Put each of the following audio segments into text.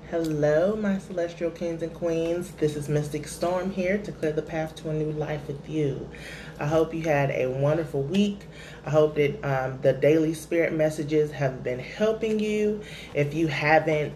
Hello, my celestial kings and queens. This is Mystic Storm here to clear the path to a new life with you. I hope you had a wonderful week. I hope that the daily spirit messages have been helping you. If you haven't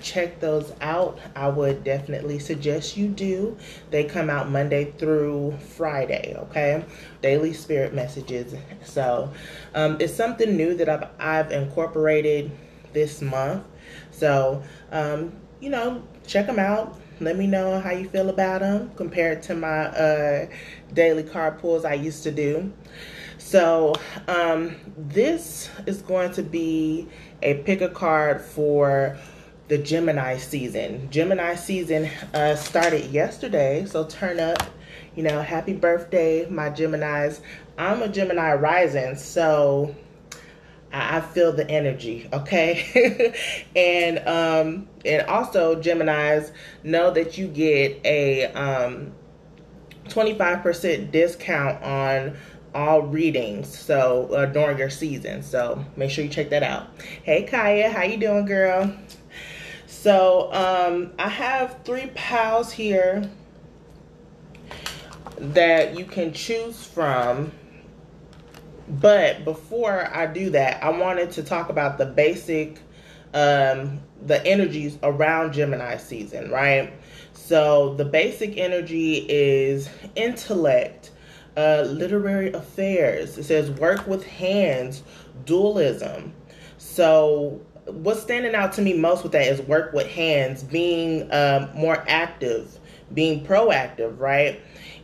checked those out, I would definitely suggest you do. They come out Monday through Friday, okay? Daily spirit messages. So it's something new that I've incorporated this month. So, check them out. Let me know how you feel about them compared to my daily card pulls I used to do. So, this is going to be a pick a card for the Gemini season. Gemini season started yesterday, so turn up. Happy birthday, my Geminis. I'm a Gemini rising, so I feel the energy, okay? and also, Geminis, know that you get a 25% discount on all readings, so during your season. So make sure you check that out. Hey, Kaya, how you doing, girl? So I have 3 piles here that you can choose from. But before I do that, I wanted to talk about the basic, the energies around Gemini season, right? So the basic energy is intellect, literary affairs. It says work with hands, dualism. So what's standing out to me most with that is work with hands, being more active, being proactive, right?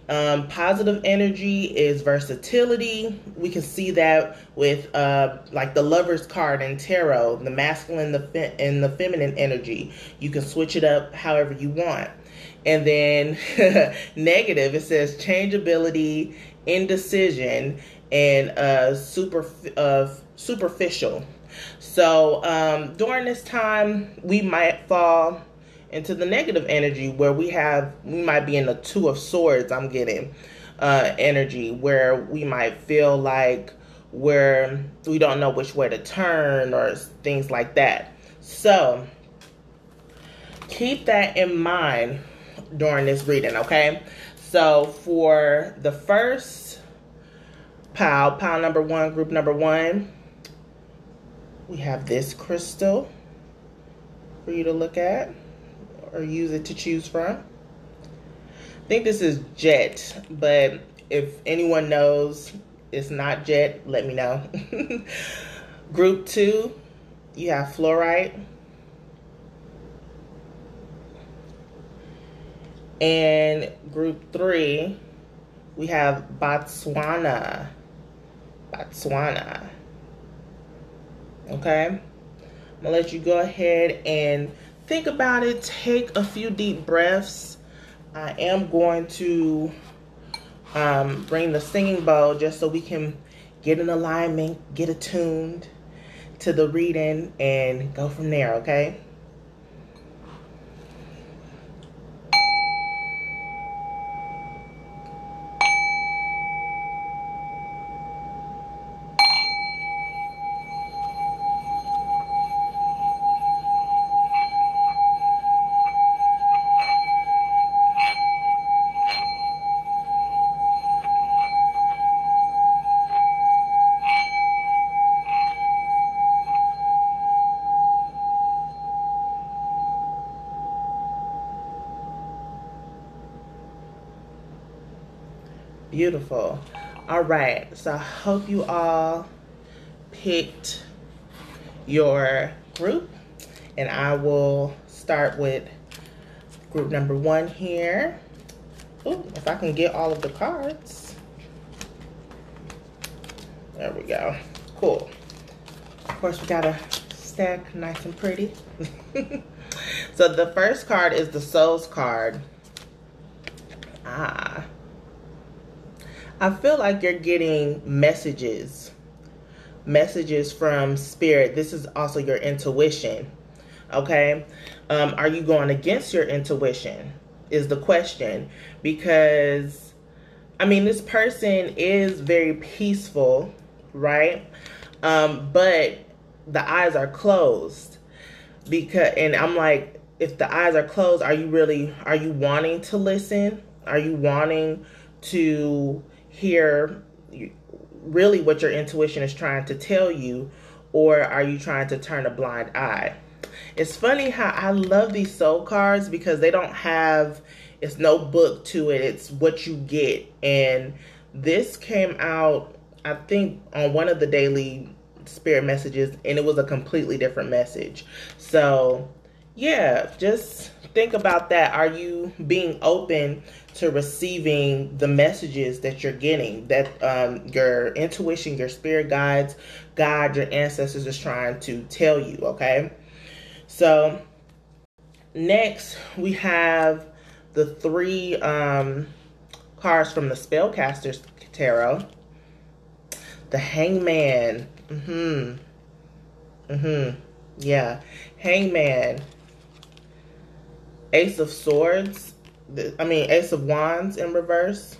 Positive energy is versatility. We can see that with like the Lover's card in tarot, the masculine and the feminine energy. You can switch it up however you want. And then negative, it says changeability, indecision, and superficial. So during this time, we might fall into the negative energy where we might be in the 2 of Swords. I'm getting energy where we might feel like we don't know which way to turn or things like that. So keep that in mind during this reading, okay? So for the first pile number 1, group number 1, we have this crystal for you to look at or use it to choose from. I think this is jet, but if anyone knows it's not jet, let me know. Group 2, you have fluorite. And group 3, we have Botswana. Okay? I'm gonna let you go ahead and think about it. Take a few deep breaths. I am going to bring the singing bowl just so we can get in alignment, get attuned to the reading, and go from there, okay? Beautiful. All right, so I hope you all picked your group, and I will start with group number 1 here. Ooh, if I can get all of the cards. There we go. Cool. Of course, we got a stack nice and pretty. So the first card is the Soul's card. I feel like you're getting messages from spirit. This is also your intuition, okay? Are you going against your intuition is the question, because, I mean, this person is very peaceful, right? But the eyes are closed, and I'm like, if the eyes are closed, are you wanting to listen? Are you wanting to hear really what your intuition is trying to tell you? Or are you trying to turn a blind eye? It's funny how I love these soul cards because they don't have, it's no book to it. It's what you get. And this came out, I think, on one of the daily spirit messages, and it was a completely different message. So yeah, just think about that. Are you being open to receiving the messages that you're getting, that your intuition, your spirit guides, God, your ancestors is trying to tell you, okay? So next we have the 3 cards from the Spellcaster's Tarot. The Hangman. Yeah. Hangman. Ace of Swords. Ace of Wands in reverse.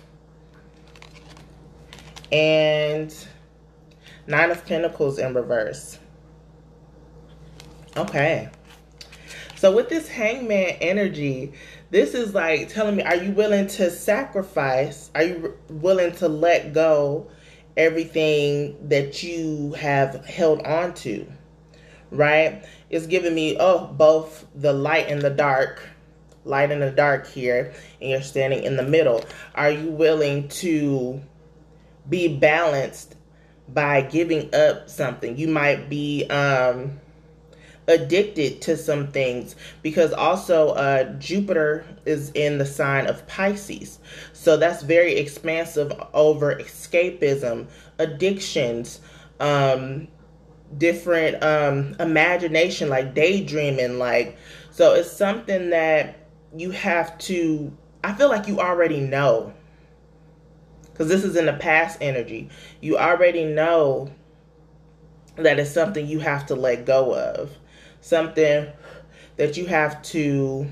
And 9 of Pentacles in reverse. Okay. So with this Hangman energy, this is like telling me, are you willing to sacrifice? Are you willing to let go everything that you have held on to? Right? It's giving me, both the light and the dark. Light and the dark here. And you're standing in the middle. Are you willing to be balanced by giving up something? You might be addicted to some things, because also Jupiter is in the sign of Pisces, so that's very expansive over escapism, addictions, different imagination, like daydreaming, like, so it's something that you have to, I feel like you already know, because this is in the past energy. You already know that it's something you have to let go of. Something that you have to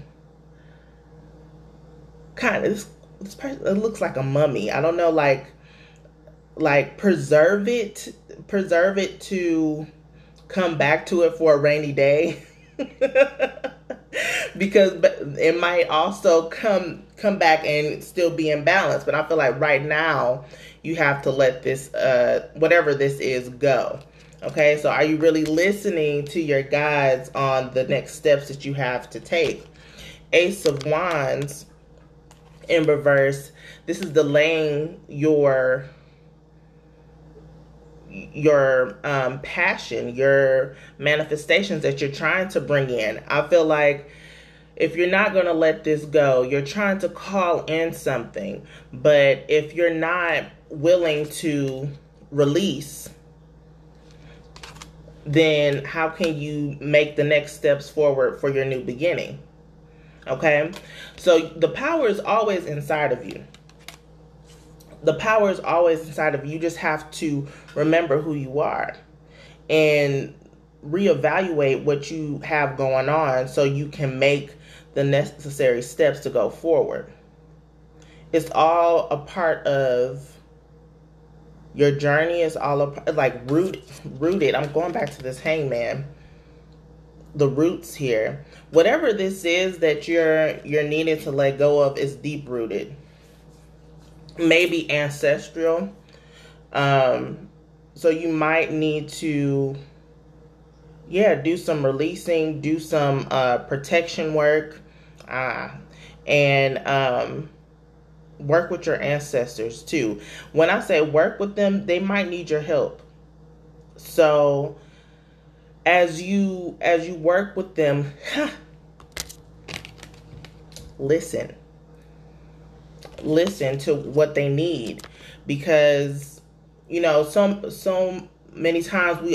kind of, this person, it looks like a mummy. I don't know, like preserve it to come back to it for a rainy day. Because it might also come back and still be in balance. But I feel like right now you have to let this, whatever this is, go. Okay, so are you really listening to your guides on the next steps that you have to take? Ace of Wands in reverse. This is delaying your passion, your manifestations that you're trying to bring in. I feel like if you're not going to let this go, you're trying to call in something. But if you're not willing to release, then how can you make the next steps forward for your new beginning? Okay? So the power is always inside of you. The power is always inside of you. You just have to remember who you are and reevaluate what you have going on so you can make the necessary steps to go forward. It's all a part of your journey. Is all like rooted. I'm going back to this Hangman. The roots here. Whatever this is that you're needing to let go of is deep rooted. Maybe ancestral. So you might need to, do some releasing, do some protection work, and work with your ancestors too. When I say work with them, they might need your help. So as you work with them, listen to what they need, because so many times we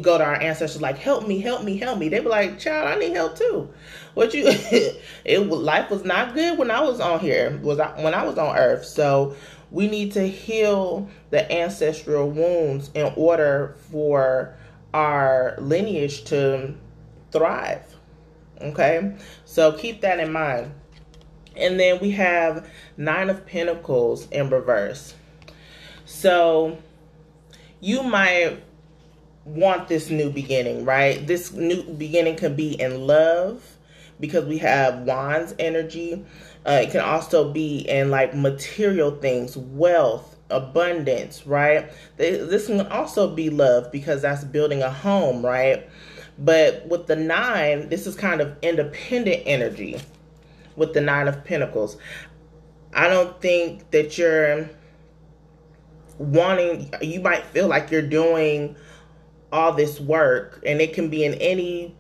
go to our ancestors like, help me. They be like, child, I need help too. Life was not good when I was on here, when I was on earth. So we need to heal the ancestral wounds in order for our lineage to thrive. Okay, so keep that in mind. And then we have 9 of Pentacles in reverse. So you might want this new beginning, right? This new beginning could be in love, because we have Wands energy. It can also be in like material things, wealth, abundance, right? This can also be love because that's building a home, right? But with the 9, this is kind of independent energy with the 9 of Pentacles. I don't think that you're wanting, you might feel like you're doing all this work, and it can be in anything.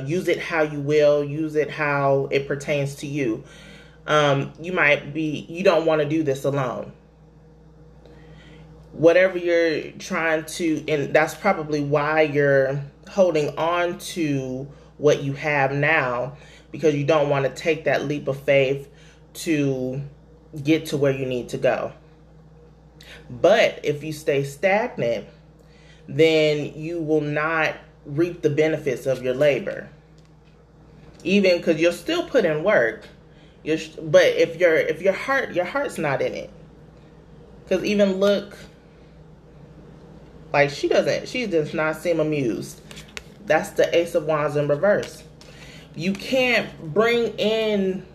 Use it how you will, use it how it pertains to you. You don't want to do this alone. Whatever you're trying to, and that's probably why you're holding on to what you have now, because you don't want to take that leap of faith to get to where you need to go. But if you stay stagnant, then you will not reap the benefits of your labor. Even because you'll still put in work, but if your heart's not in it. Because even look, like she does not seem amused. That's the Ace of Wands in reverse. You can't bring in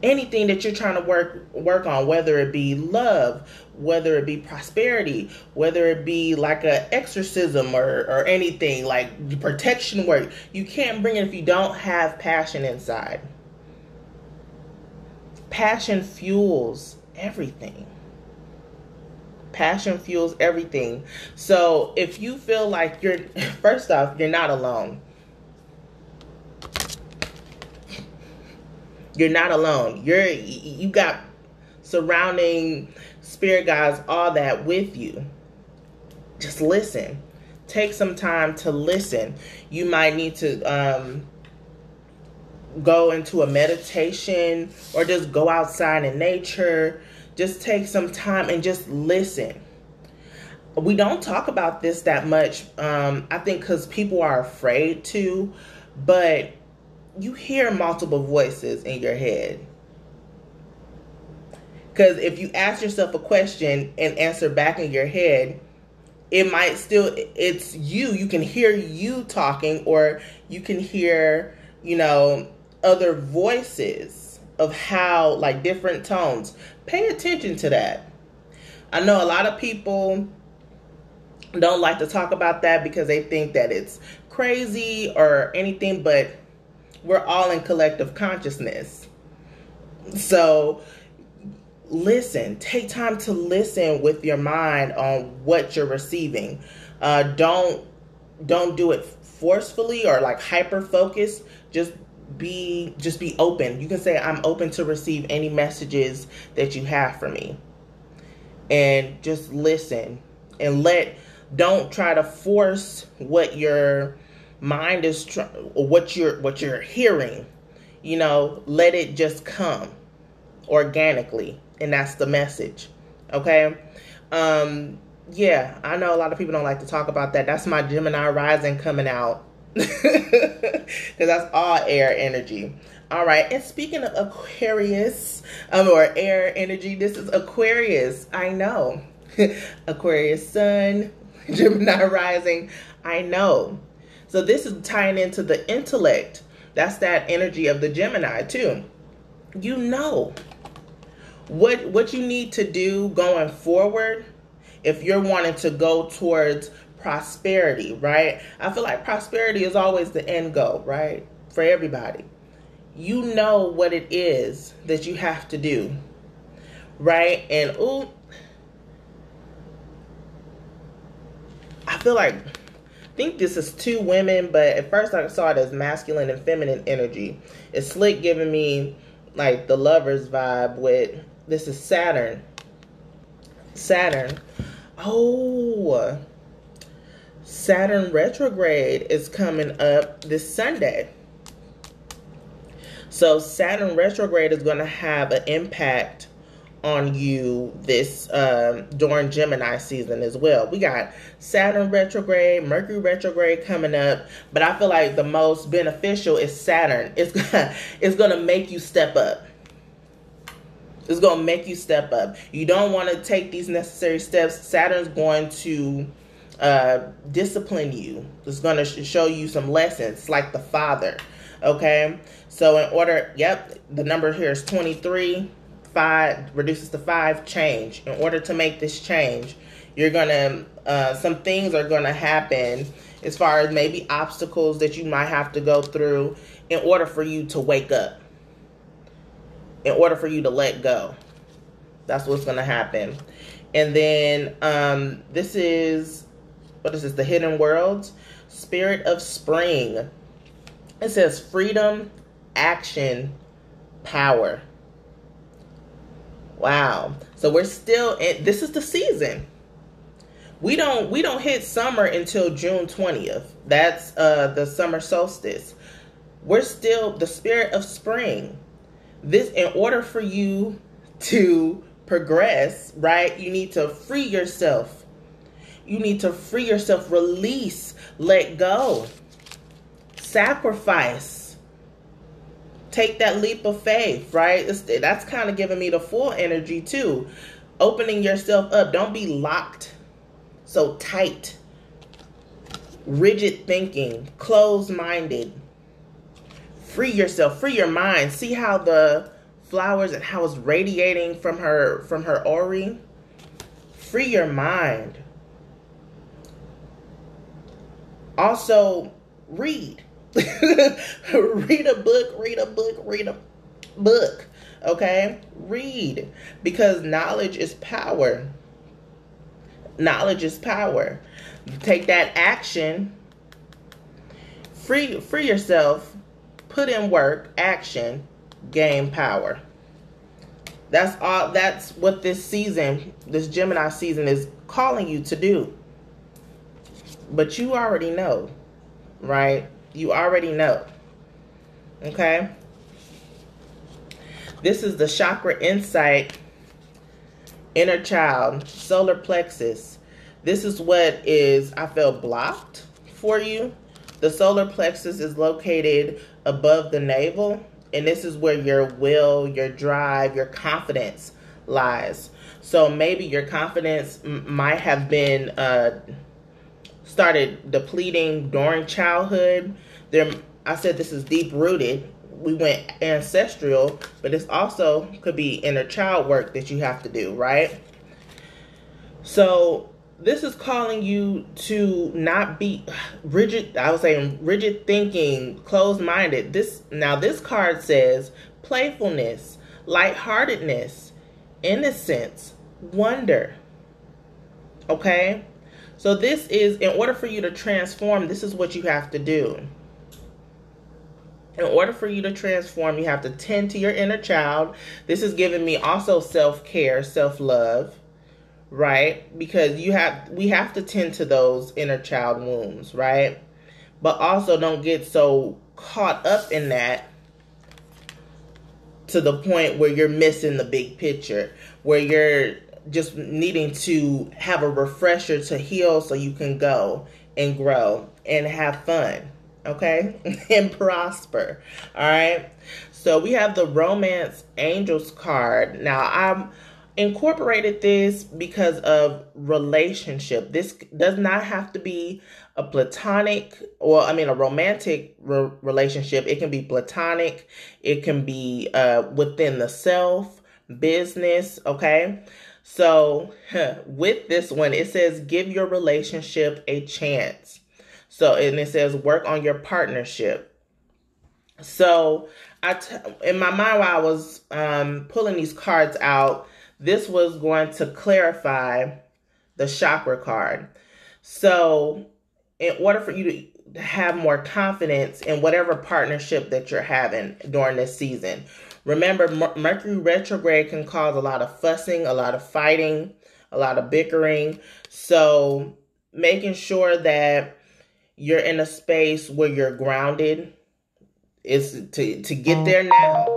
anything that you're trying to work on, whether it be love, whether it be prosperity, whether it be like a exorcism or anything like protection work. You can't bring it if you don't have passion inside. Passion fuels everything. Passion fuels everything. So if you feel like first off, you're not alone. You're not alone. You got surrounding spirit guides, all that with you. Just listen. Take some time to listen. You might need to go into a meditation or just go outside in nature. Just take some time and just listen. We don't talk about this that much, I think because people are afraid to, but you hear multiple voices in your head. Because if you ask yourself a question and answer back in your head, it's you. You can hear you talking, or you can hear, other voices of how, like different tones. Pay attention to that. I know a lot of people don't like to talk about that because they think that it's crazy or anything, but we're all in collective consciousness. So listen, take time to listen with your mind on what you're receiving. Don't do it forcefully or like hyper focused. Just be open. You can say, I'm open to receive any messages that you have for me. And just listen and don't try to force what your mind is what you're hearing. Let it just come organically, and that's the message. Okay. Yeah, I know a lot of people don't like to talk about that. That's my Gemini rising coming out. Because that's all air energy. All right, and speaking of Aquarius, or air energy, this is Aquarius. I know. Aquarius sun, Gemini rising. I know. So this is tying into the intellect. That's that energy of the Gemini too. What you need to do going forward if you're wanting to go towards prosperity, right? I feel like prosperity is always the end goal, right? For everybody. You know what it is that you have to do, right? And I think this is 2 women, but at first I saw it as masculine and feminine energy. It's slick giving me like the Lovers vibe with, this is Saturn. Saturn retrograde is coming up this Sunday. So Saturn retrograde is going to have an impact on you this during Gemini season as well. We got Saturn retrograde, Mercury retrograde coming up, but I feel like the most beneficial is Saturn. It's gonna make you step up. It's gonna make you step up. You don't want to take these necessary steps. Saturn's going to discipline you. It's going to show you some lessons, like the father. Okay, so in order, yep, the number here is 23. 5 reduces to 5. Change. In order to make this change, you're gonna some things are gonna happen as far as maybe obstacles that you might have to go through in order for you to wake up, in order for you to let go. That's what's gonna happen. And then this is, what is this? The Hidden Worlds, Spirit of Spring. It says freedom, action, power. Wow. So we're still in, this is the season. We don't hit summer until June 20th. That's the summer solstice. We're still the spirit of spring. This, in order for you to progress, right? You need to free yourself. You need to free yourself, release, let go, sacrifice, take that leap of faith, right? That's kind of giving me the full energy too. Opening yourself up. Don't be locked so tight, rigid thinking, closed-minded. Free yourself, free your mind. See how the flowers and how it's radiating from her aura. Free your mind. Also, read. Read a book. Okay? Read. Because knowledge is power. Knowledge is power. Take that action. Free yourself. Put in work, action, gain power. That's all. That's what this season, this Gemini season, is calling you to do. But you already know, right? You already know. Okay? This is the chakra insight, inner child, solar plexus. This is what is, I feel, blocked for you. The solar plexus is located above the navel, and this is where your will, your drive, your confidence lies. So maybe your confidence might have been started depleting during childhood. I said this is deep rooted. We went ancestral, but this also could be inner child work that you have to do, right? So this is calling you to not be rigid. I was saying rigid thinking, closed-minded. This card says playfulness, lightheartedness, innocence, wonder. Okay? So this is, in order for you to transform, this is what you have to do. In order for you to transform, you have to tend to your inner child. This is giving me also self-care, self-love. Right? Because we have to tend to those inner child wounds, right? But also don't get so caught up in that to the point where you're missing the big picture, where you're just needing to have a refresher to heal so you can go and grow and have fun, okay? And prosper, all right? So we have the Romance Angels card. Now, I'm incorporated this because of relationship. This does not have to be a platonic, or a romantic relationship. It can be platonic. It can be within the self, business, okay? So with this one, it says give your relationship a chance. So, and it says work on your partnership. So in my mind, while I was pulling these cards out, this was going to clarify the chakra card. So in order for you to have more confidence in whatever partnership that you're having during this season, remember Mercury retrograde can cause a lot of fussing, a lot of fighting, a lot of bickering. So making sure that you're in a space where you're grounded is to get there now.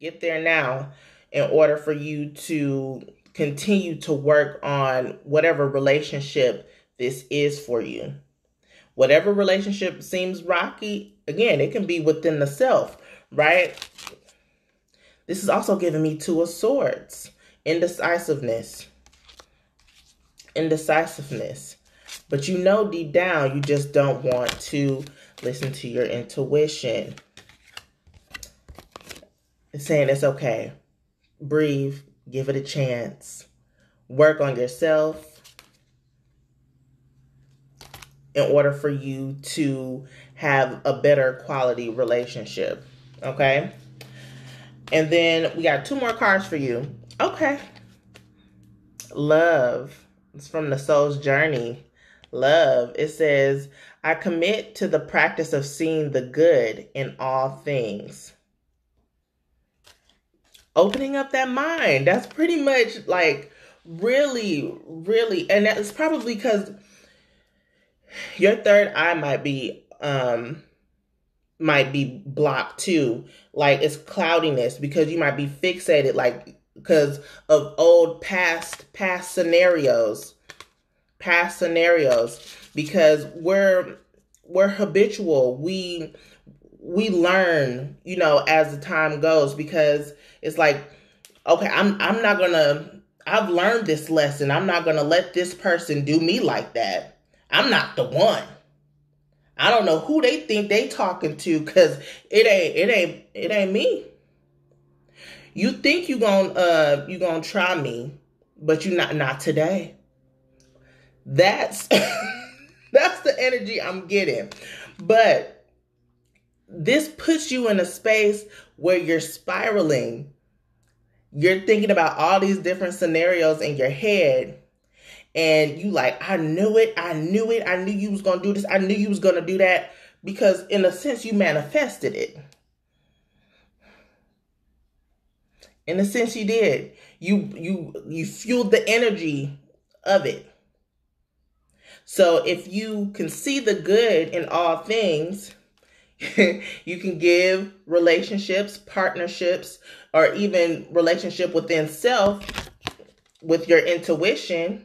Get there now. In order for you to continue to work on whatever relationship this is for you. Whatever relationship seems rocky, again, it can be within the self, right? This is also giving me Two of Swords. Indecisiveness. Indecisiveness. But you know deep down, you just don't want to listen to your intuition. It's saying it's okay. Breathe. Give it a chance. Work on yourself in order for you to have a better quality relationship. Okay? And then we got 2 more cards for you. Okay. Love. It's from the Soul's Journey. Love. It says, I commit to the practice of seeing the good in all things. Opening up that mind. That's pretty much like really, really, and that's probably because your third eye might be blocked too. Like it's cloudiness because you might be fixated, like because of old past scenarios. Because we're habitual. We learn, you know, as the time goes, because it's like, okay, I'm not gonna, I've learned this lesson. I'm not gonna let this person do me like that. I'm not the one. I don't know who they think they talking to, because it ain't me. You think you gonna try me, but you not today. That's that's the energy I'm getting. But this puts you in a space where you're spiraling. You're thinking about all these different scenarios in your head. And you like, I knew it. I knew you was going to do this. I knew you was going to do that. Because in a sense, you manifested it. In a sense, you did. You fueled the energy of it. So if you can see the good in all things, you can give relationships, partnerships, or even relationship within self with your intuition.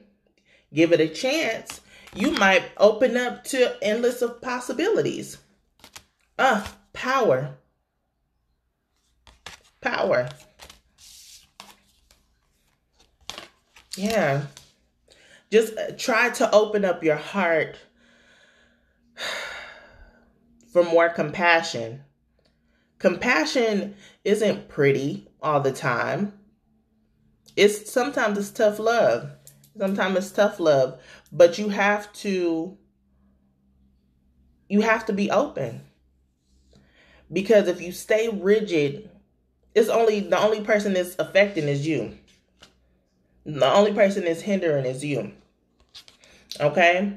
Give it a chance. You might open up to endless of possibilities. Power. Power. Yeah. Just try to open up your heart for more compassion. Compassion isn't pretty all the time. Sometimes it's tough love. Sometimes it's tough love, but you have to be open. Because if you stay rigid, the only person that's affecting is you. The only person that's hindering is you. Okay?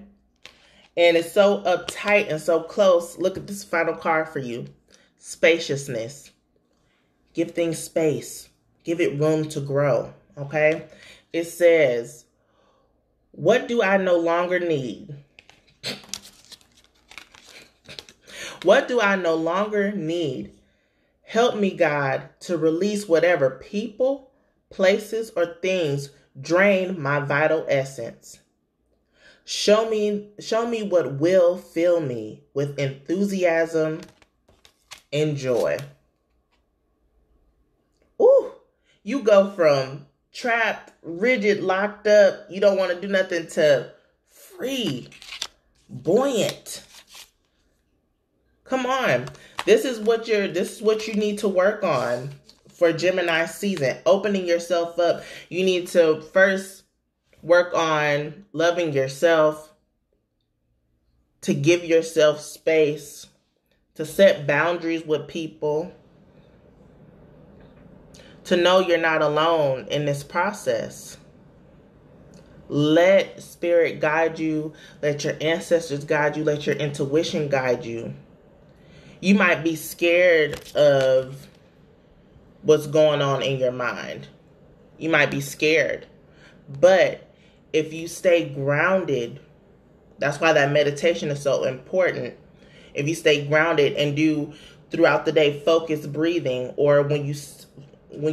And it's so uptight and so close. Look at this final card for you. Spaciousness. Give things space. Give it room to grow. Okay? It says, what do I no longer need? What do I no longer need? Help me, God, to release whatever people, places, or things drain my vital essence. Show me what will fill me with enthusiasm and joy. Ooh, you go from trapped, rigid, locked up, you don't want to do nothing, to free, buoyant. Come on. This is what you need to work on for Gemini season. Opening yourself up. You need to first work on loving yourself, to give yourself space, to set boundaries with people, to know you're not alone in this process. Let spirit guide you. Let your ancestors guide you. Let your intuition guide you. You might be scared of what's going on in your mind. You might be scared. But if you stay grounded, that's why that meditation is so important. If you stay grounded and do throughout the day focused breathing, or when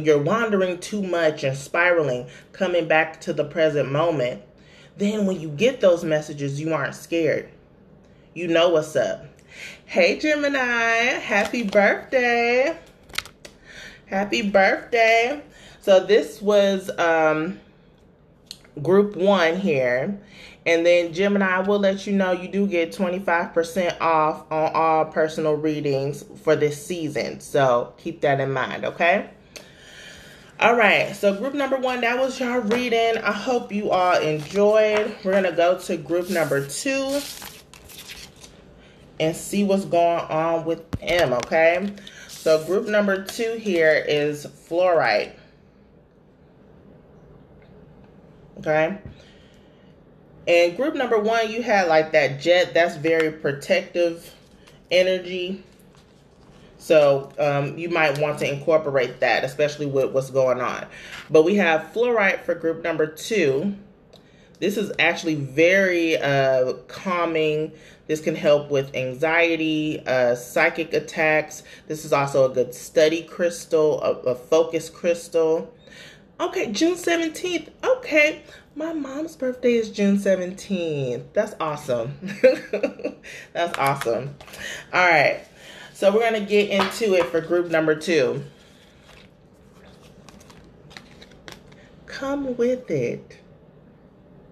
you're wandering too much and spiraling, coming back to the present moment, then when you get those messages, you aren't scared. You know what's up. Hey, Gemini, happy birthday. Happy birthday. So this was group 1 here. And then Gemini, I will let you know you do get 25% off on all personal readings for this season. So keep that in mind, okay? All right, so group number 1, that was y'all reading. I hope you all enjoyed. We're going to go to group number 2 and see what's going on with them, okay? So group number 2 here is Fluorite. Okay? And group number 1, you had like that jet. That's very protective energy. So you might want to incorporate that, especially with what's going on. But we have Fluorite for group number 2. This is actually very calming. This can help with anxiety, psychic attacks. This is also a good study crystal, a focus crystal. Okay, June 17th. Okay, my mom's birthday is June 17th. That's awesome. That's awesome. All right, so we're going to get into it for group number 2. Come with it.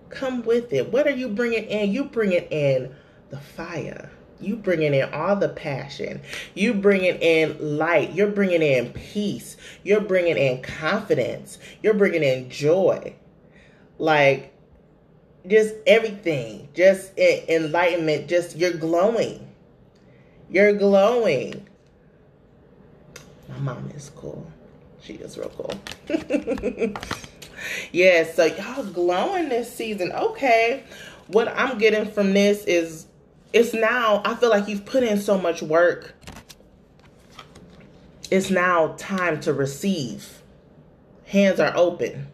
Come with it. What are you bringing in? You bringing in the fire. You bringing in all the passion. You bringing in light. You're bringing in peace. You're bringing in confidence. You're bringing in joy. Like, just everything. Just enlightenment. Just, you're glowing. You're glowing. My mom is cool. She is real cool. Yeah, so y'all glowing this season. Okay. What I'm getting from this is, it's now, I feel like you've put in so much work. It's now time to receive. Hands are open.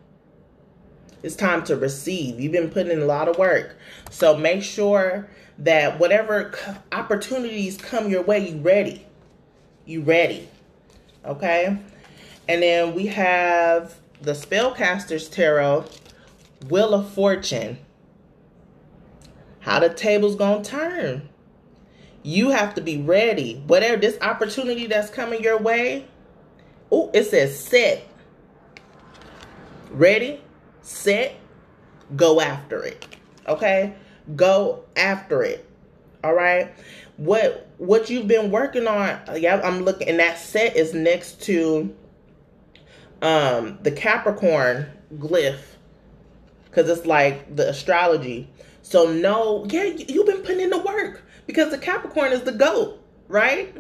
It's time to receive. You've been putting in a lot of work. So make sure that whatever opportunities come your way, you ready. You ready. Okay? And then we have the Spellcaster's Tarot, Wheel of Fortune. How the table's gonna turn. You have to be ready. Whatever this opportunity that's coming your way. Oh, it says set. Ready, set, go after it. Okay? Go after it. All right? What you've been working on, yeah, I'm looking, and that set is next to the Capricorn glyph, because it's like the astrology. So no, yeah, you've been putting in the work, because the Capricorn is the GOAT, right?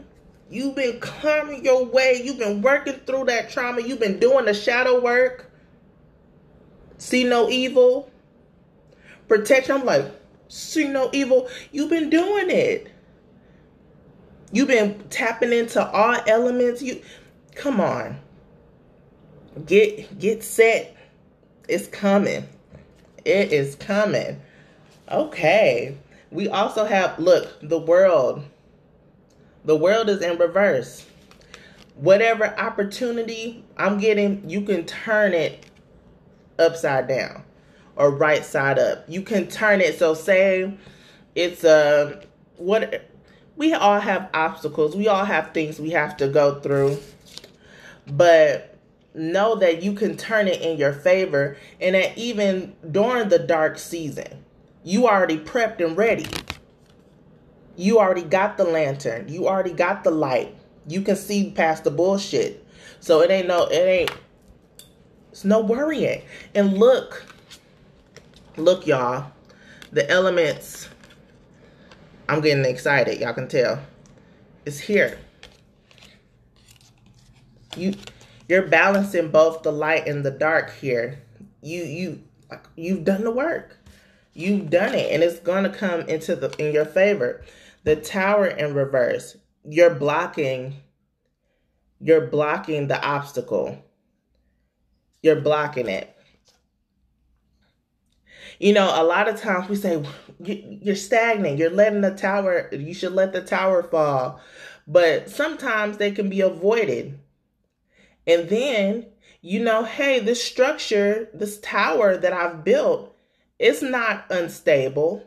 You've been climbing your way. You've been working through that trauma. You've been doing the shadow work. See no evil. Protection. I'm like, see no evil. You've been doing it. You've been tapping into all elements. Come on. Get set. It's coming. It is coming. Okay. We also have, look, the world. The world is in reverse. Whatever opportunity I'm getting, you can turn it upside down or right side up. You can turn it. So say it's what we all have obstacles. We all have things we have to go through. But know that you can turn it in your favor, and that even during the dark season, you already prepped and ready. You already got the lantern. You already got the light. You can see past the bullshit. So it's no worrying. And look, y'all, the elements, I'm getting excited. Y'all can tell. It's here. You're balancing both the light and the dark here. You've done the work. You've done it, and it's going to come in your favor. The Tower in reverse. You're blocking the obstacle. You're blocking it. You know, a lot of times we say you're stagnant. You're letting the tower. You should let the tower fall, but sometimes they can be avoided. And then, you know, hey, this structure, this tower that I've built, it's not unstable.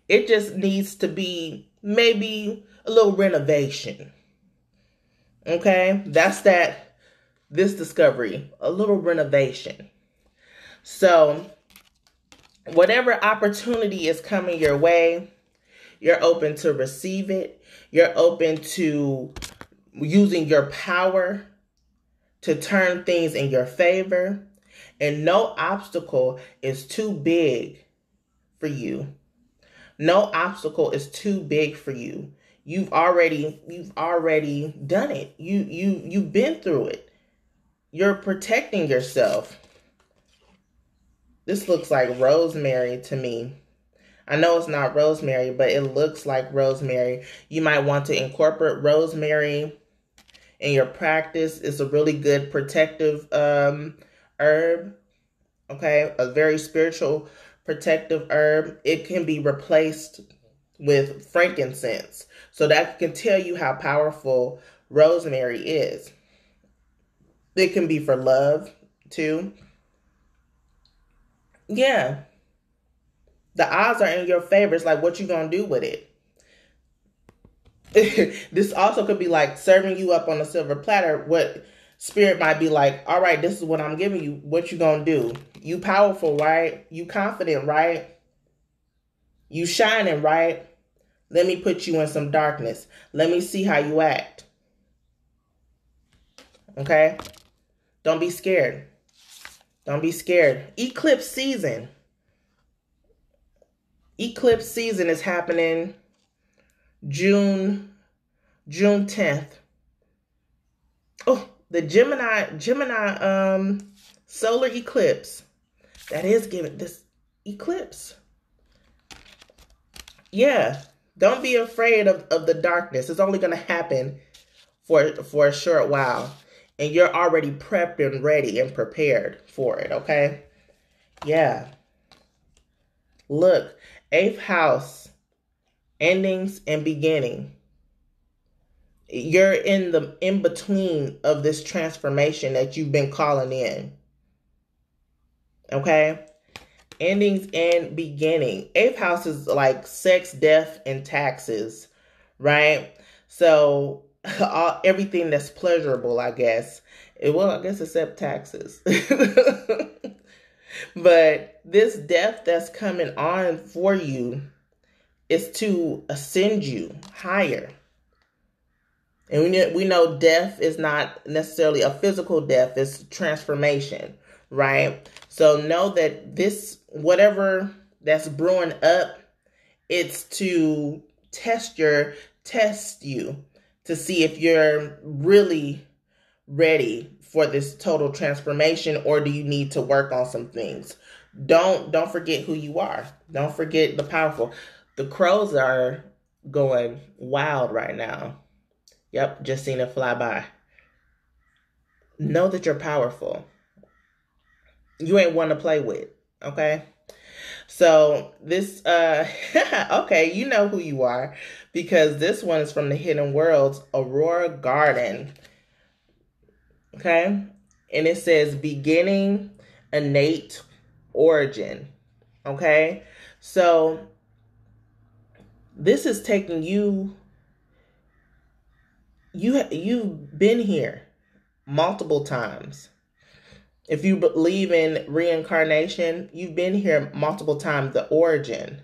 It just needs to be maybe a little renovation. Okay? That's this discovery, a little renovation. So Whatever opportunity is coming your way, you're open to receive it. You're open to using your power to turn things in your favor. And no obstacle is too big for you. No obstacle is too big for you. You've already done it. You've been through it. You're protecting yourself. This looks like rosemary to me. I know it's not rosemary, but it looks like rosemary. You might want to incorporate rosemary in your practice. It's a really good protective herb. Okay, a very spiritual protective herb. It can be replaced with frankincense. So that can tell you how powerful rosemary is. It can be for love too. Yeah. The odds are in your favor. It's like, what you gonna do with it? This also could be like serving you up on a silver platter. What spirit might be like, all right, this is what I'm giving you. What you gonna do? You powerful, right? You confident, right? You shining, right? Let me put you in some darkness. Let me see how you act. Okay? Don't be scared. Don't be scared. Eclipse season. Eclipse season is happening June 10th. Oh, the Gemini solar eclipse. That is giving this eclipse. Yeah. Don't be afraid of the darkness. It's only going to happen for a short while. And you're already prepped and ready and prepared for it, okay? Yeah. Look, 8th house, endings and beginning. You're in the in-between of this transformation that you've been calling in. Okay? Endings and beginning. 8th house is like sex, death, and taxes, right? So everything that's pleasurable, I guess. I guess except taxes. But this death that's coming on for you is to ascend you higher. And we know death is not necessarily a physical death. It's transformation, right? So know that this, whatever that's brewing up, it's to test you to see if you're really ready for this total transformation, or do you need to work on some things? Don't forget who you are. Don't forget the powerful. The crows are going wild right now. Yep, just seen it fly by. Know that you're powerful. You ain't one to play with, okay? So this, okay, you know who you are, because this one is from the Hidden Worlds, Aurora Garden. Okay? And it says beginning, innate, origin. Okay? So this is taking you've been here multiple times. If you believe in reincarnation, you've been here multiple times, the origin.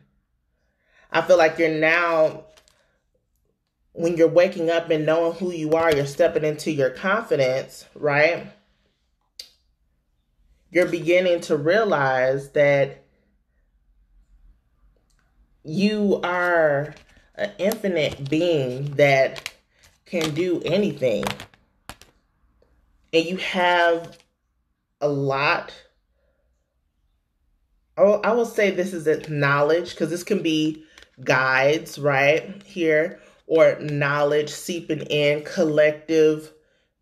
I feel like you're now, when you're waking up and knowing who you are, you're stepping into your confidence, right? You're beginning to realize that you are an infinite being that can do anything. And you have a lot. I will say this is a knowledge, because this can be guides right here, or knowledge seeping in, collective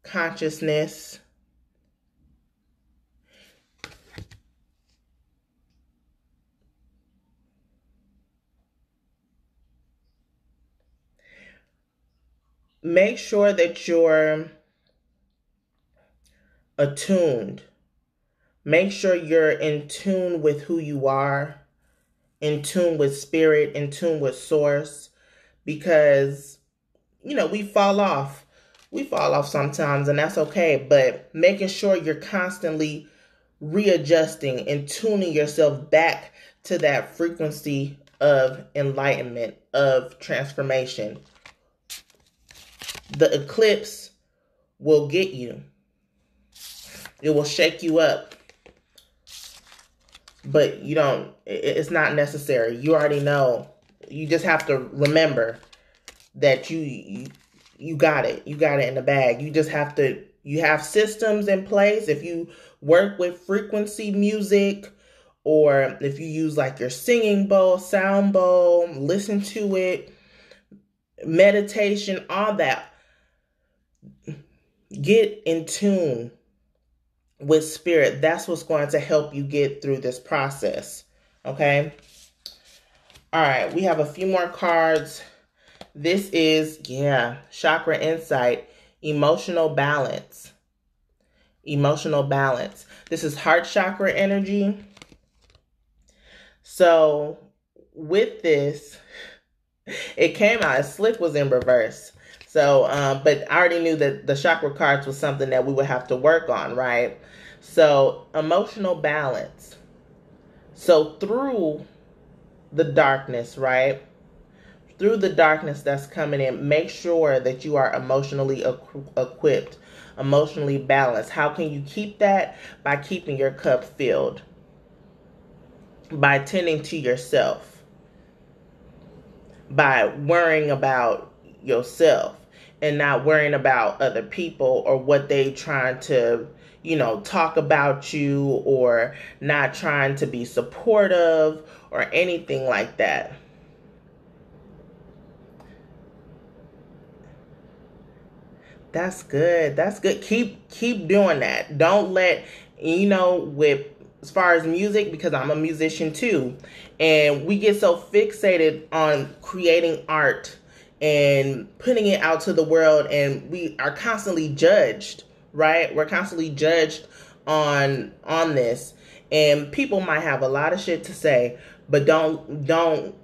consciousness. Make sure that you're attuned. Make sure you're in tune with who you are, in tune with spirit, in tune with source, because, we fall off. We fall off sometimes, and that's okay, but making sure you're constantly readjusting and tuning yourself back to that frequency of enlightenment, of transformation. The eclipse will get you. It will shake you up. But you don't, it's not necessary. You already know. You just have to remember that you got it. You got it in the bag. You just have to, you have systems in place. If you work with frequency music, or if you use like your singing bowl, sound bowl, listen to it, meditation, all that. Get in tune with spirit. That's what's going to help you get through this process. Okay. All right. We have a few more cards. This is, chakra insight, emotional balance. Emotional balance. This is heart chakra energy. So with this, it came out as Slick was in reverse. So, but I already knew that the chakra cards was something that we would have to work on, right? So emotional balance. So through the darkness, right? Through the darkness that's coming in, make sure that you are emotionally equipped, emotionally balanced. How can you keep that? By keeping your cup filled, by tending to yourself, by worrying about yourself and not worrying about other people or what they trying to, talk about you, or not trying to be supportive or anything like that. That's good. That's good. Keep doing that. Don't let, with as far as music, because I'm a musician too, and we get so fixated on creating art and putting it out to the world, and we are constantly judged, right? We're constantly judged on this, and people might have a lot of shit to say, but don't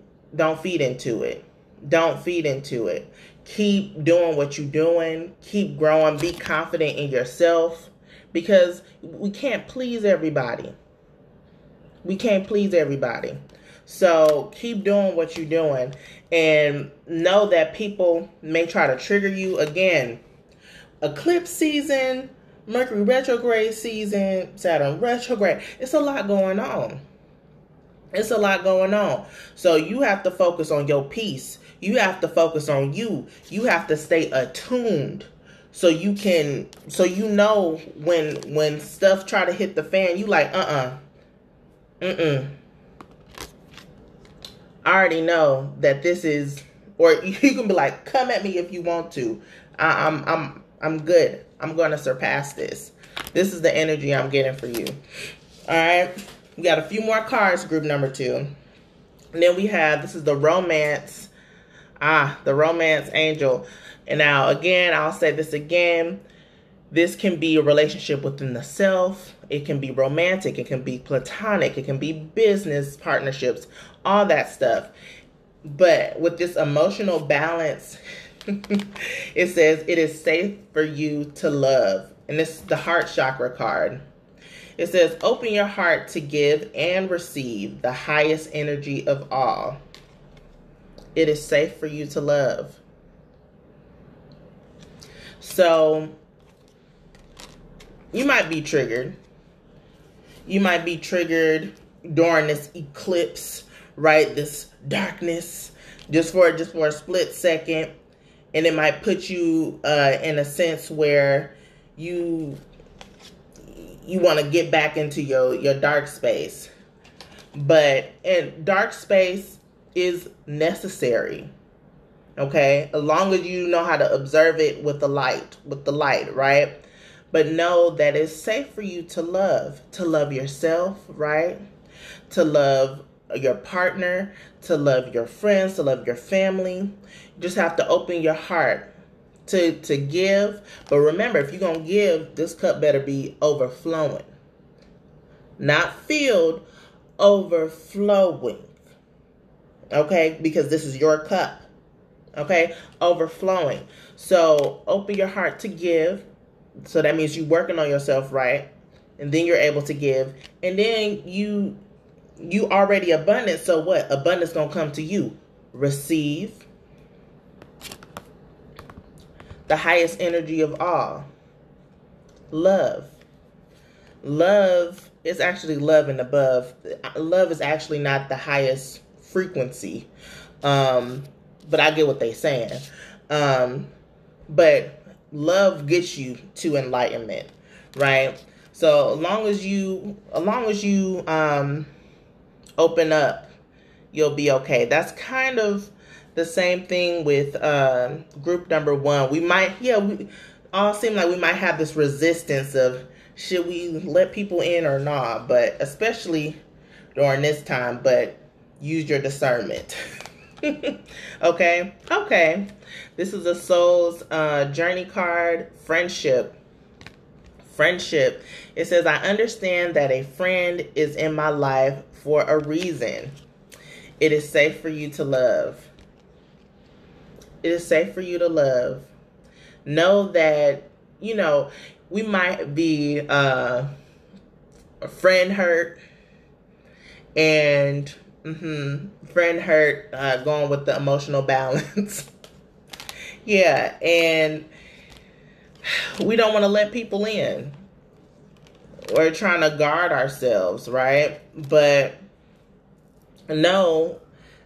feed into it. Don't feed into it. Keep doing what you're doing. Keep growing. Be confident in yourself, because we can't please everybody. We can't please everybody. So keep doing what you're doing, and know that people may try to trigger you. Again, eclipse season, Mercury retrograde season, Saturn retrograde. It's a lot going on. It's a lot going on. So you have to focus on your peace. You have to focus on you. You have to stay attuned, so you know when stuff try to hit the fan, you like, I already know that this is, or you can be like, come at me if you want to. I'm good. I'm going to surpass this. This is the energy I'm getting for you. All right. We got a few more cards, group number 2. And then we have, this is the romance. The romance angel. And now, again, I'll say this again. This can be a relationship within the self. It can be romantic. It can be platonic. It can be business partnerships, all that stuff. But with this emotional balance, it says it is safe for you to love. And this is the heart chakra card. It says, open your heart to give and receive the highest energy of all. It is safe for you to love. So you might be triggered. You might be triggered during this eclipse, right? This darkness, just for a split second. And it might put you in a sense where you want to get back into your dark space. But dark space is necessary. Okay? As long as you know how to observe it with the light, right? But know that it's safe for you to love yourself, right? To love your partner, to love your friends, to love your family. You just have to open your heart to give. But remember, if you're going to give, this cup better be overflowing. Not filled, overflowing. Okay? Because this is your cup. Okay? Overflowing. So open your heart to give. So that means you're working on yourself, right? And then you're able to give. And then you you already abundant, so what? Abundance gonna come to you. Receive. The highest energy of all. Love. Love is actually love and above. Love is actually not the highest frequency. But I get what they're saying. But love gets you to enlightenment, right? So as long as you open up, you'll be okay. That's kind of the same thing with group number 1. We all seem like we might have this resistance of, should we let people in or not? But especially during this time, but use your discernment. Okay. This is a soul's journey card. Friendship. It says, I understand that a friend is in my life for a reason. It is safe for you to love. It is safe for you to love. Know that, we might be a friend hurt and going with the emotional balance. Yeah, and we don't want to let people in. We're trying to guard ourselves, right? But know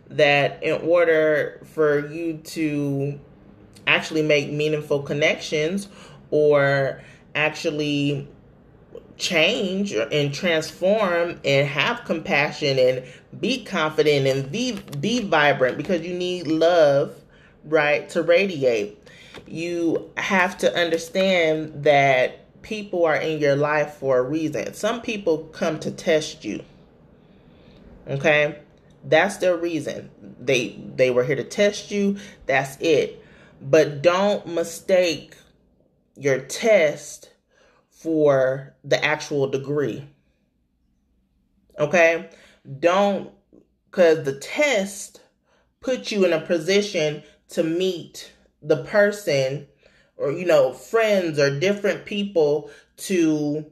that in order for you to actually make meaningful connections or actually change and transform and have compassion and be confident and be vibrant, because you need love, right, to radiate. You have to understand that people are in your life for a reason. Some people come to test you. Okay? That's their reason. They were here to test you. That's it. But don't mistake your test for the actual degree. Okay? Don't, because the test puts you in a position to meet the person or, friends or different people to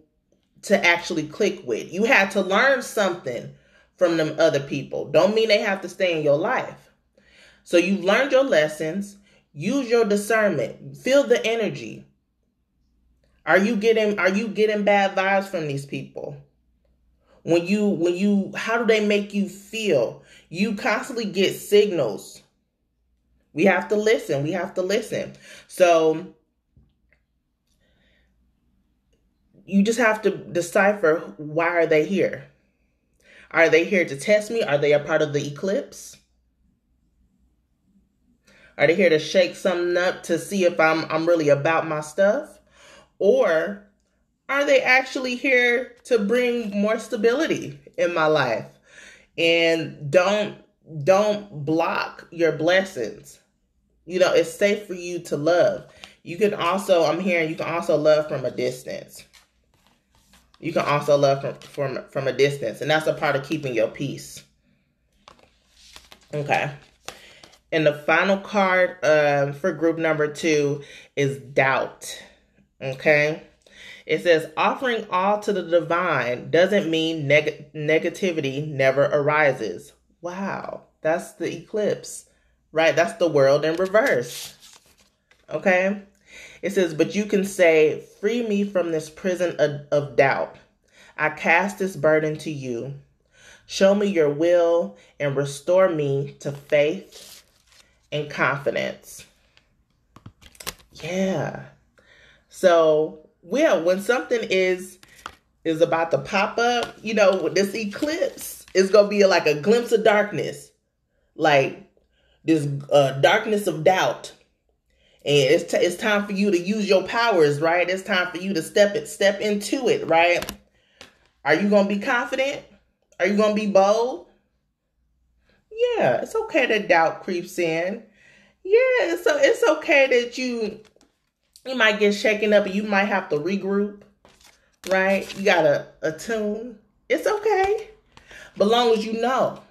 actually click with. You had to learn something from them other people. Don't mean they have to stay in your life. So you've learned your lessons. Use your discernment. Feel the energy. Are you getting bad vibes from these people? When you how do they make you feel? You constantly get signals. We have to listen. So you just have to decipher, why are they here? Are they here to test me? Are they a part of the eclipse? Are they here to shake something up to see if I'm really about my stuff? Or are they actually here to bring more stability in my life? And don't block your blessings. It's safe for you to love. You can also, I'm hearing, you can also love from a distance. You can also love from a distance. And that's a part of keeping your peace. Okay. And the final card for group number 2 is doubt. Okay. It says, offering all to the divine doesn't mean negativity never arises. Wow. That's the eclipse, right? That's the world in reverse. Okay. It says, but you can say, free me from this prison of doubt. I cast this burden to you. Show me your will and restore me to faith and confidence. Yeah. So, when something is about to pop up, with this eclipse, it's going to be like a glimpse of darkness. Like this darkness of doubt. And it's time for you to use your powers, right? It's time for you to step into it, right? Are you going to be confident? Are you going to be bold? Yeah, it's okay that doubt creeps in. Yeah, so it's okay that you might get shaken up and you might have to regroup, right? You got to attune. It's okay. But long as you know.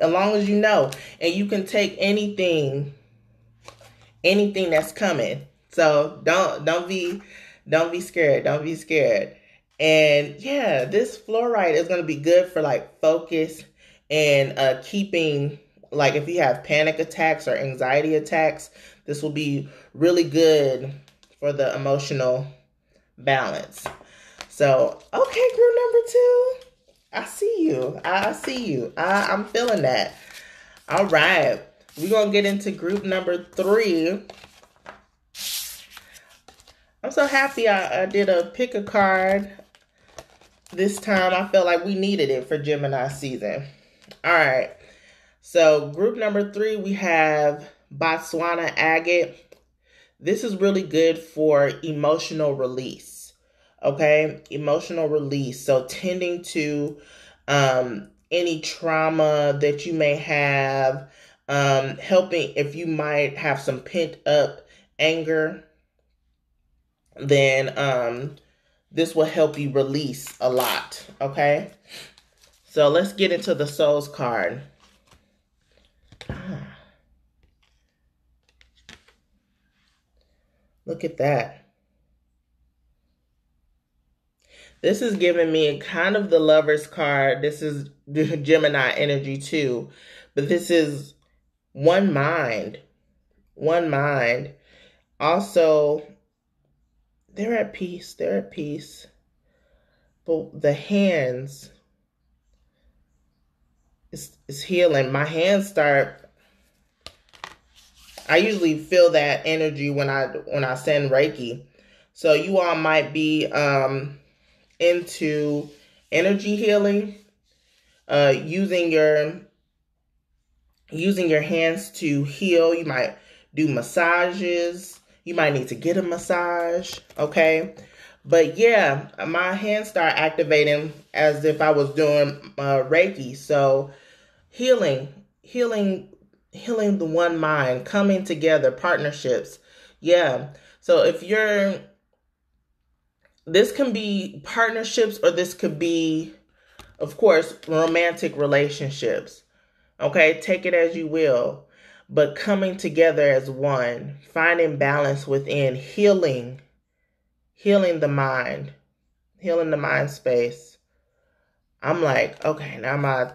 As long as you know. And you can take anything that's coming. So don't be scared. Don't be scared. And yeah, this fluorite is going to be good for like focus and keeping, like if you have panic attacks or anxiety attacks, this will be really good for the emotional balance. So, okay, group number 2. I see you. I see you. I'm feeling that. All right. We're going to get into group number 3. I'm so happy I did a pick a card this time. I felt like we needed it for Gemini season. All right. So group number 3, we have Botswana agate. This is really good for emotional release. Okay. Emotional release. So tending to any trauma that you may have, helping if you might have some pent up anger, then this will help you release a lot, okay? So let's get into the Souls card. Look at that. This is giving me kind of the Lovers card. This is the Gemini energy too. But this is one mind. One mind. Also, they're at peace. They're at peace. But the hands is healing. My hands start. I usually feel that energy when I send Reiki. So you all might be into energy healing, using your hands to heal. You might do massages. You might need to get a massage, okay? But yeah, my hands start activating as if I was doing Reiki. So healing the one mind, coming together, partnerships. Yeah. So if this can be partnerships, or this could be, of course, romantic relationships. Okay, take it as you will. But coming together as one, finding balance within, healing the mind space. I'm like, okay, now my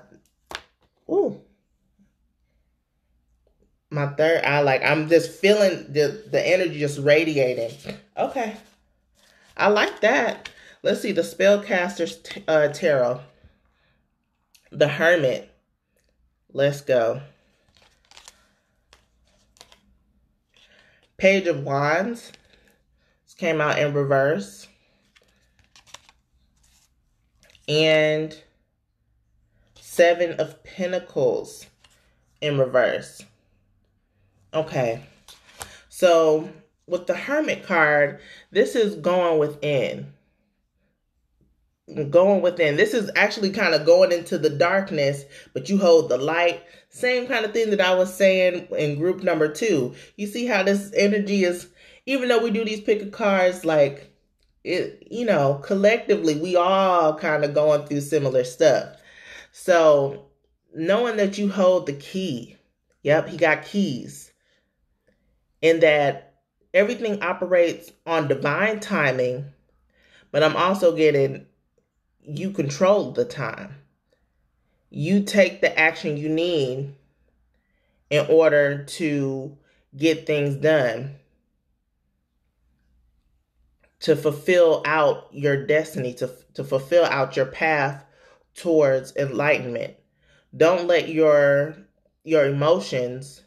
third eye, like I'm just feeling the energy just radiating. Okay, I like that. Let's see, the Spellcaster's Tarot. The Hermit. Let's go. Page of Wands. This came out in reverse. And Seven of Pentacles in reverse. Okay. So with the Hermit card, this is going within. Going within. This is actually kind of going into the darkness, but you hold the light. Same kind of thing that I was saying in group number 2. You see how this energy is, even though we do these pick of cards, like it, collectively, we all kind of going through similar stuff. So knowing that you hold the key. Yep, he got keys. And that everything operates on divine timing, but I'm also getting you control the time. You take the action you need in order to get things done, to fulfill out your destiny, to fulfill out your path towards enlightenment. Don't let your emotions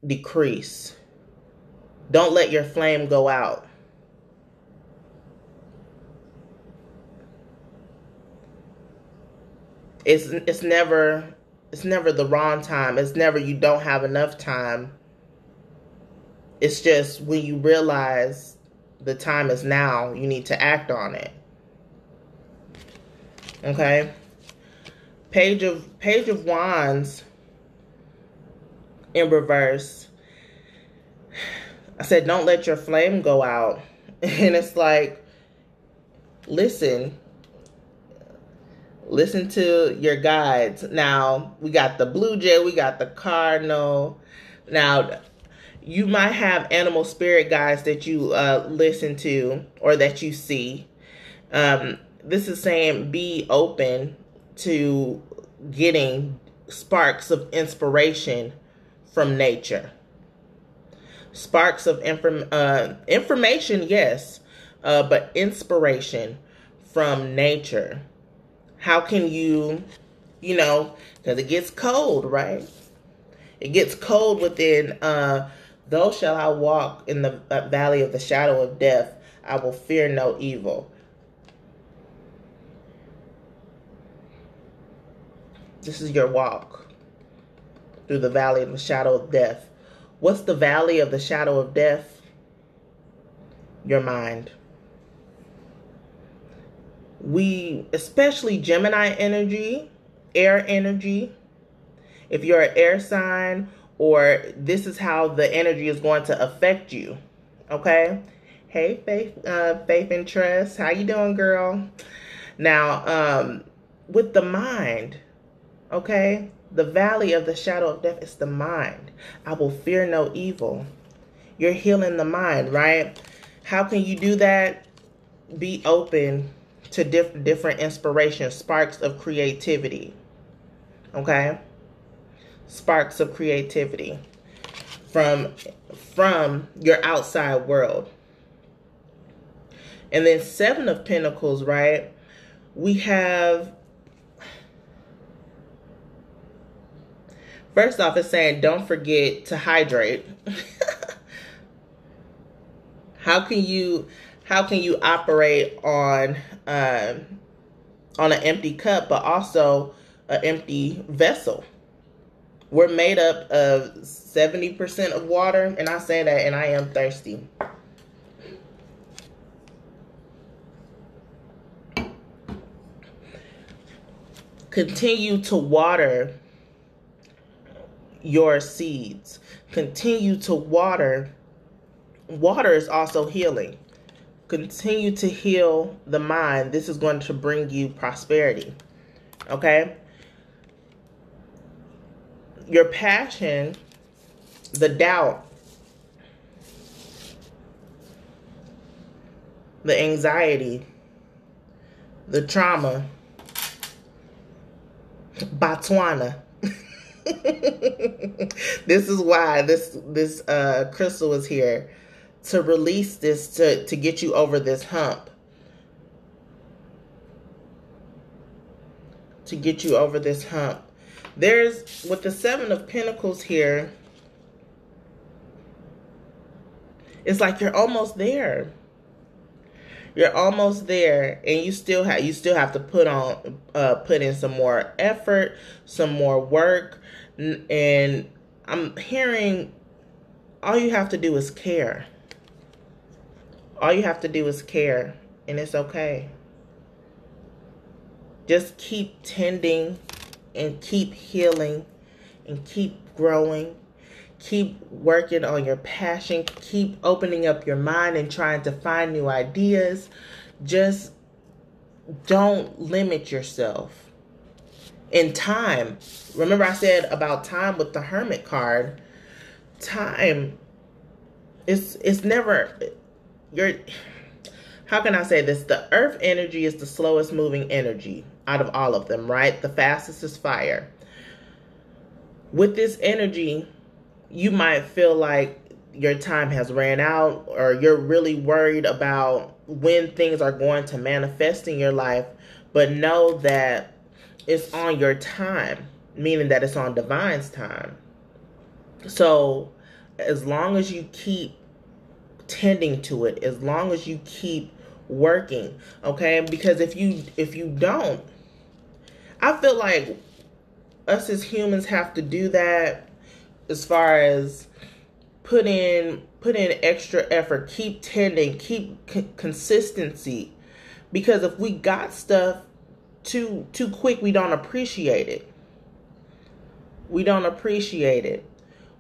decrease. Don't let your flame go out. It's never the wrong time. It's never you don't have enough time. It's just when you realize the time is now, you need to act on it. Okay? Page of Wands in reverse. I said, don't let your flame go out. And it's like, listen to your guides. Now, we got the Blue Jay, we got the Cardinal. Now, You might have animal spirit guides that you listen to or that you see. This is saying be open to getting sparks of inspiration from nature. Sparks of information, yes, but inspiration from nature. How can you, because it gets cold, right? It gets cold within, though shall I walk in the valley of the shadow of death, I will fear no evil. This is your walk through the valley of the shadow of death. What's the valley of the shadow of death? Your mind. Especially Gemini energy, air energy, if you're an air sign, or this is how the energy is going to affect you, okay? Hey, Faith and Trust, how you doing, girl? Now, with the mind, okay? The valley of the shadow of death is the mind. I will fear no evil. You're healing the mind, right? How can you do that? Be open to different inspirations, sparks of creativity, okay? Sparks of creativity from your outside world. And then 7 of Pentacles, right? We have, first off, it's saying don't forget to hydrate. How can you operate on an empty cup, but also an empty vessel? We're made up of 70% of water, and I say that, and I am thirsty. Continue to water your seeds. Continue to water. Water is also healing. Continue to heal the mind. This is going to bring you prosperity. Okay? Your passion, the doubt, the anxiety, the trauma, Botswana. This is why this crystal is here, to release this, to get you over this hump. To get you over this hump. There's, with the 7 of Pentacles here, it's like you're almost there. You're almost there, and you still have to put in some more effort, some more work, and I'm hearing all you have to do is care. All you have to do is care, and it's okay. Just keep tending and keep healing and keep growing. Keep working on your passion. Keep opening up your mind and trying to find new ideas. Just don't limit yourself. In time, remember I said about time with the Hermit card, time it's never, how can I say this? The earth energy is the slowest moving energy out of all of them, right? The fastest is fire. With this energy, you might feel like your time has ran out, or you're really worried about when things are going to manifest in your life, but know that it's on your time, meaning that it's on divine's time. So as long as you keep tending to it, as long as you keep working, okay? Because if you don't, I feel like us as humans have to do that, as far as put in extra effort, keep tending, keep consistency. Because if we got stuff too quick, we don't appreciate it. We don't appreciate it.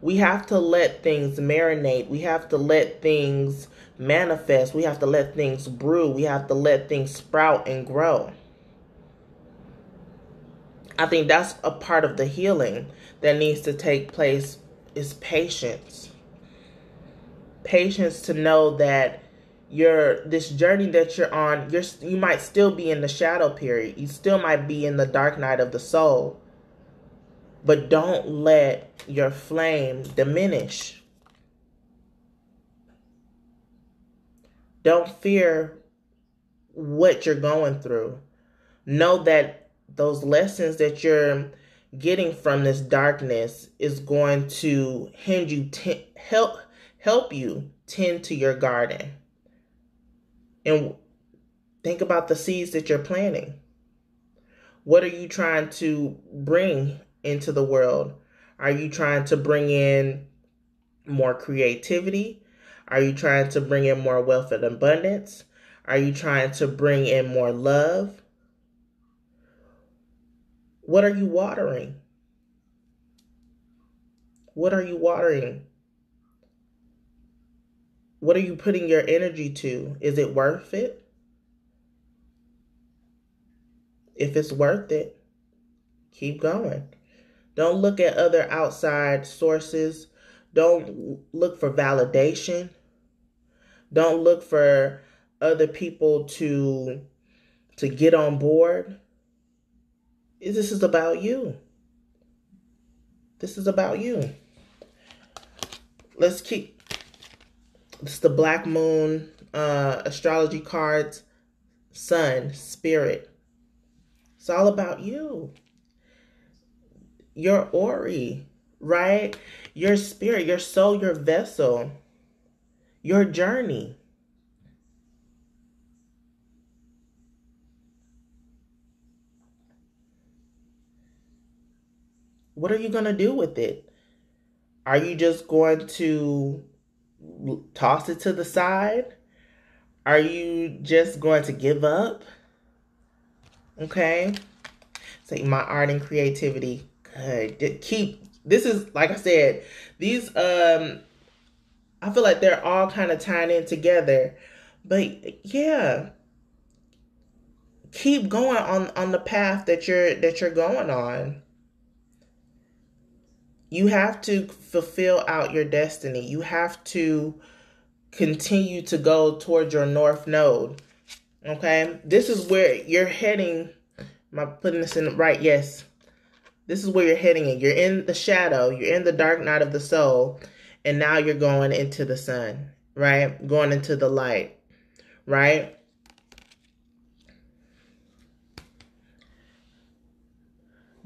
We have to let things marinate. We have to let things manifest. We have to let things brew. We have to let things sprout and grow. I think that's a part of the healing that needs to take place, is patience. patience to know that this journey that you're on, you might still be in the shadow period. You still might be in the dark night of the soul. But don't let your flame diminish. Don't fear what you're going through. Know that those lessons that you're getting from this darkness is going to help you tend to your garden. And think about the seeds that you're planting. What are you trying to bring into the world? Are you trying to bring in more creativity? Are you trying to bring in more wealth and abundance? Are you trying to bring in more love? What are you watering? What are you watering? What are you putting your energy to? Is it worth it? If it's worth it, keep going. Don't look at other outside sources. Don't look for validation. Don't look for other people to get on board. This is about you. This is about you. It's the Black Moon astrology cards, Sun, Spirit. It's all about you. Your Ori, right? Your spirit, your soul, your vessel, your journey. What are you going to do with it? Are you just going to toss it to the side? Are you just going to give up? Okay. Say my art and creativity. Good. This is, like I said, these, I feel like they're all kind of tying in together. But yeah, keep going on the path that you're going on. You have to fulfill out your destiny. You have to continue to go towards your north node. Okay? This is where you're heading. Am I putting this in right? Yes. This is where you're heading in. You're in the shadow. You're in the dark night of the soul. And now you're going into the sun. Right? Going into the light. Right?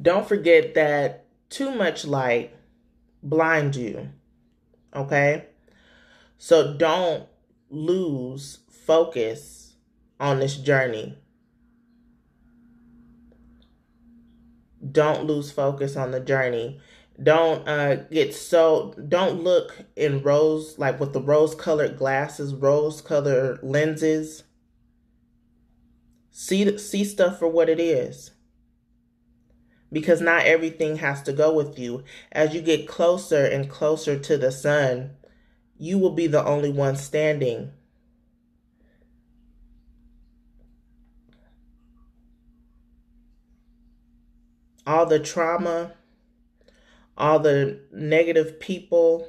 Don't forget that too much light blinds you. Okay? So don't lose focus on this journey. Don't lose focus on the journey. Don't don't look in with the rose-colored glasses, rose-colored lenses. See stuff for what it is. Because not everything has to go with you. As you get closer and closer to the sun, you will be the only one standing. All the trauma, all the negative people,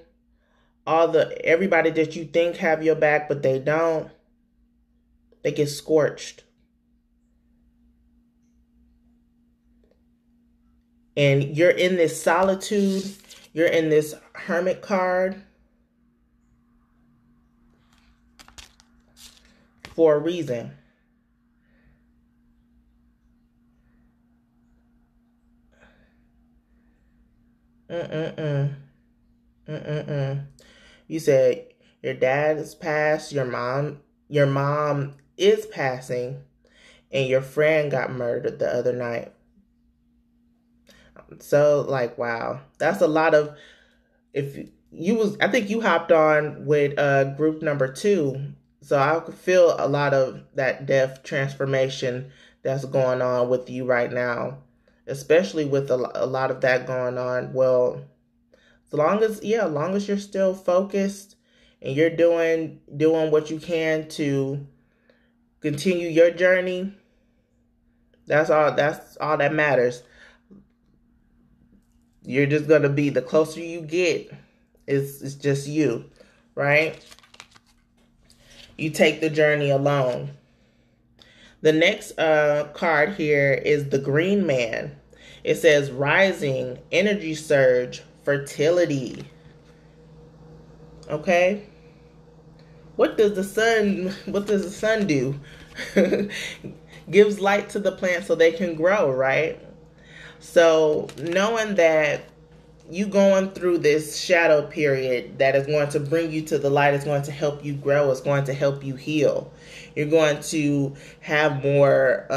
everybody that you think have your back, but they don't, they get scorched. And you're in this solitude, you're in this hermit card for a reason. You said your dad is passed, your mom is passing, and your friend got murdered the other night. So, like, wow, that's a lot of. I think you hopped on with group number 2, so I could feel a lot of that death transformation that's going on with you right now, especially with a lot of that going on. Well, as long as you're still focused and you're doing what you can to continue your journey, that's all that matters. You're just going to be, the closer you get, it's just you, right? you take the journey alone. The next card here is the Green Man. It says rising, energy surge, fertility. Okay? What does the sun do? Gives light to the plant so they can grow, right? So knowing that you going through this shadow period that is going to bring you to the light, is going to help you grow, is going to help you heal. You're going to have more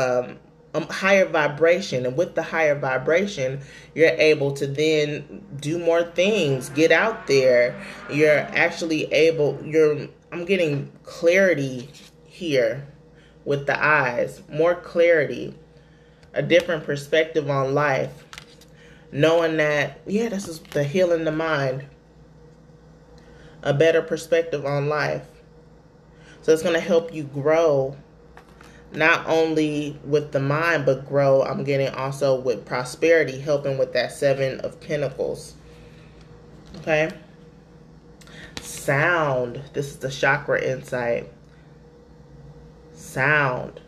higher vibration, and with the higher vibration, you're able to then do more things, get out there. You're actually able, I'm getting clarity here with the eyes, more clarity, a different perspective on life, knowing that, yeah, this is the healing the mind, a better perspective on life. So it's going to help you grow, not only with the mind, but grow, I'm getting also with prosperity, helping with that 7 of Pentacles. Okay. Sound. This is the chakra insight. Sound.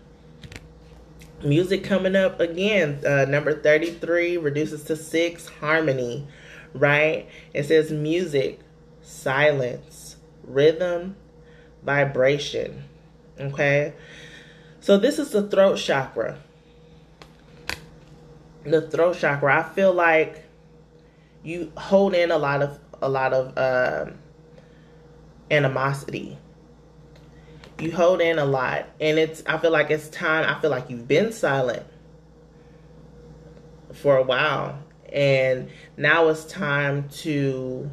Music coming up again. Number 33 reduces to 6. Harmony. Right? It says music, silence, rhythm, vibration. Okay? So this is the throat chakra. The throat chakra. I feel like you hold in a lot of animosity. You hold in a lot, and I feel like it's time. I feel like you've been silent for a while, and now it's time to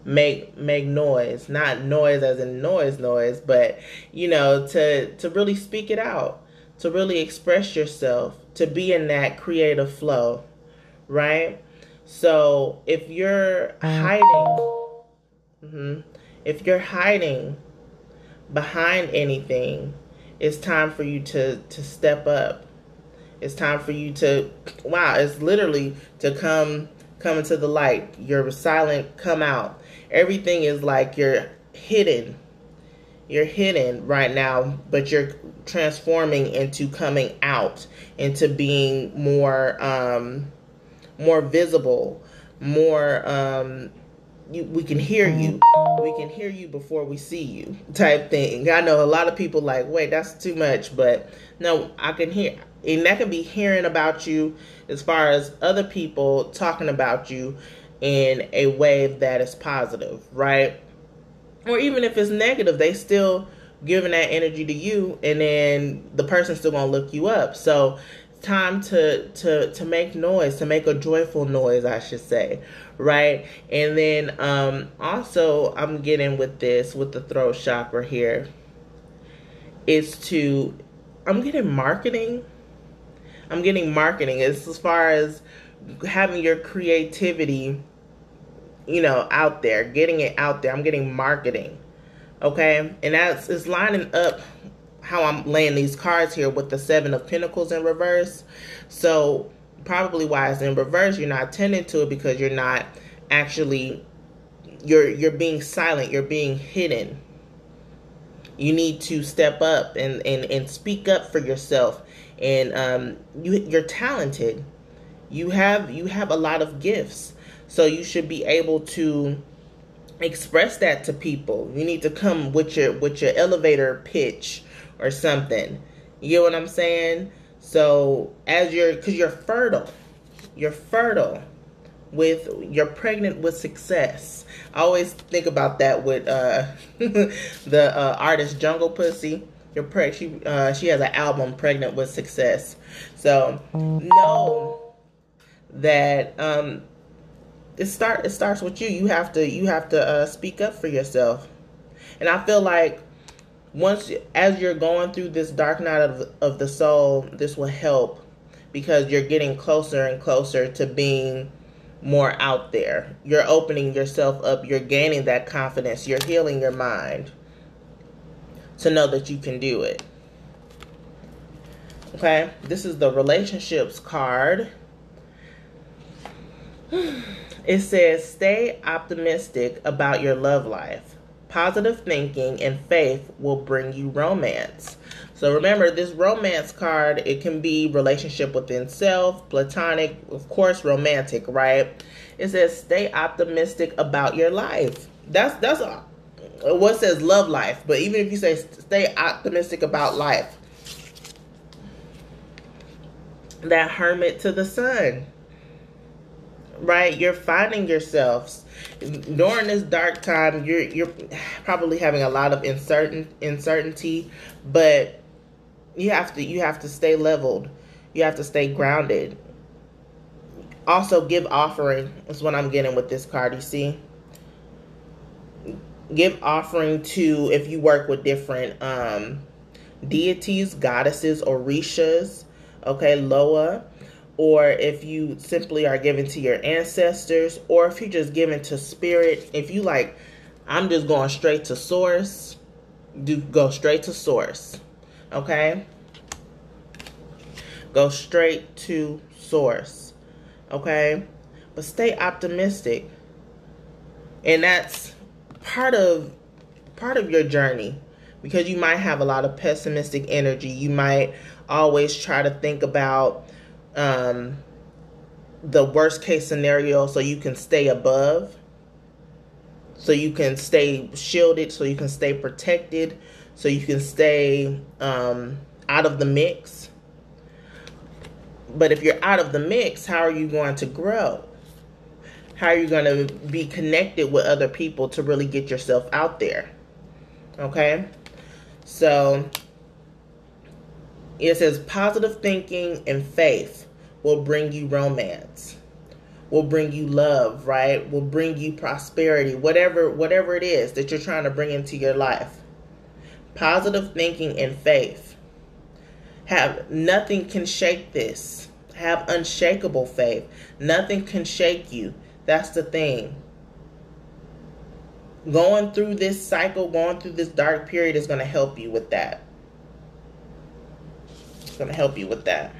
make noise. Not noise as in noise, but to really speak it out, to really express yourself, to be in that creative flow, right? So if you're hiding behind anything, it's time for you to step up. It's time for you to, it's literally to come into the light. You're silent, come out. Everything is like you're hidden right now, but you're transforming into coming out, into being more visible, more we can hear you. We can hear you before we see you, type thing. I know a lot of people like, wait, that's too much, but no, I can hear, and that can be hearing about you as far as other people talking about you in a way that is positive, right? Or even if it's negative, they still giving that energy to you, and then the person's still gonna look you up. So time to make noise, to make a joyful noise, I should say, right? And then also I'm getting with the throat chakra here is I'm getting marketing. It's as far as having your creativity, out there, getting it out there. I'm getting marketing, okay? And it's lining up how I'm laying these cards here with the 7 of Pentacles in reverse. So probably why it's in reverse, you're not tending to it because you're not actually, you're being silent, you're being hidden. You need to step up and speak up for yourself. And you're talented. You have a lot of gifts. So you should be able to express that to people. You need to come with your elevator pitch or something. You get what I'm saying? So because you're fertile. You're fertile. You're pregnant with success. I always think about that with the artist Jungle Pussy. She has an album, Pregnant with Success. So know that it starts with you. You have to speak up for yourself. And I feel like as you're going through this dark night of the soul, this will help because you're getting closer and closer to being more out there. You're opening yourself up. You're gaining that confidence. You're healing your mind to know that you can do it. Okay, this is the relationships card. It says, stay optimistic about your love life. Positive thinking and faith will bring you romance. So remember, this romance card, it can be relationship within self, platonic, of course, romantic, right? It says stay optimistic about your life. That's what says love life, but even if you say stay optimistic about life, that hermit to the sun, right? You're finding yourselves during this dark time. You're probably having a lot of uncertainty, but you have to stay leveled. You have to stay grounded. Also, give offering is what I'm getting with this card. You see, give offering to, if you work with different deities, goddesses, orishas, okay, Loa, or if you simply are giving to your ancestors, or if you're just giving to spirit. If you like, I'm just going straight to source, go straight to source, okay? Go straight to source, okay? But stay optimistic. And that's part of your journey, because you might have a lot of pessimistic energy. You might always try to think about the worst case scenario so you can stay above, so you can stay shielded, so you can stay protected, so you can stay out of the mix. But if you're out of the mix, how are you going to grow? How are you going to be connected with other people to really get yourself out there? Okay? So it says positive thinking and faith will bring you romance, will bring you love, right? Will bring you prosperity, whatever it is that you're trying to bring into your life. Positive thinking and faith. Nothing can shake this. Have unshakable faith. Nothing can shake you. That's the thing. Going through this cycle, going through this dark period is going to help you with that. It's going to help you with that.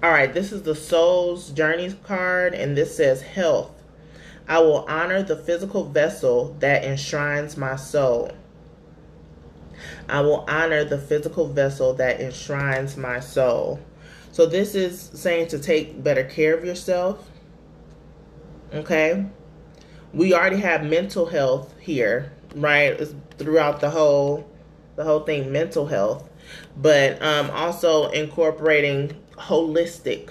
All right, this is the Soul's Journeys card, and this says health. I will honor the physical vessel that enshrines my soul. I will honor the physical vessel that enshrines my soul. So this is saying to take better care of yourself. Okay? We already have mental health here, right? It's throughout the whole thing, mental health. But also incorporating holistic,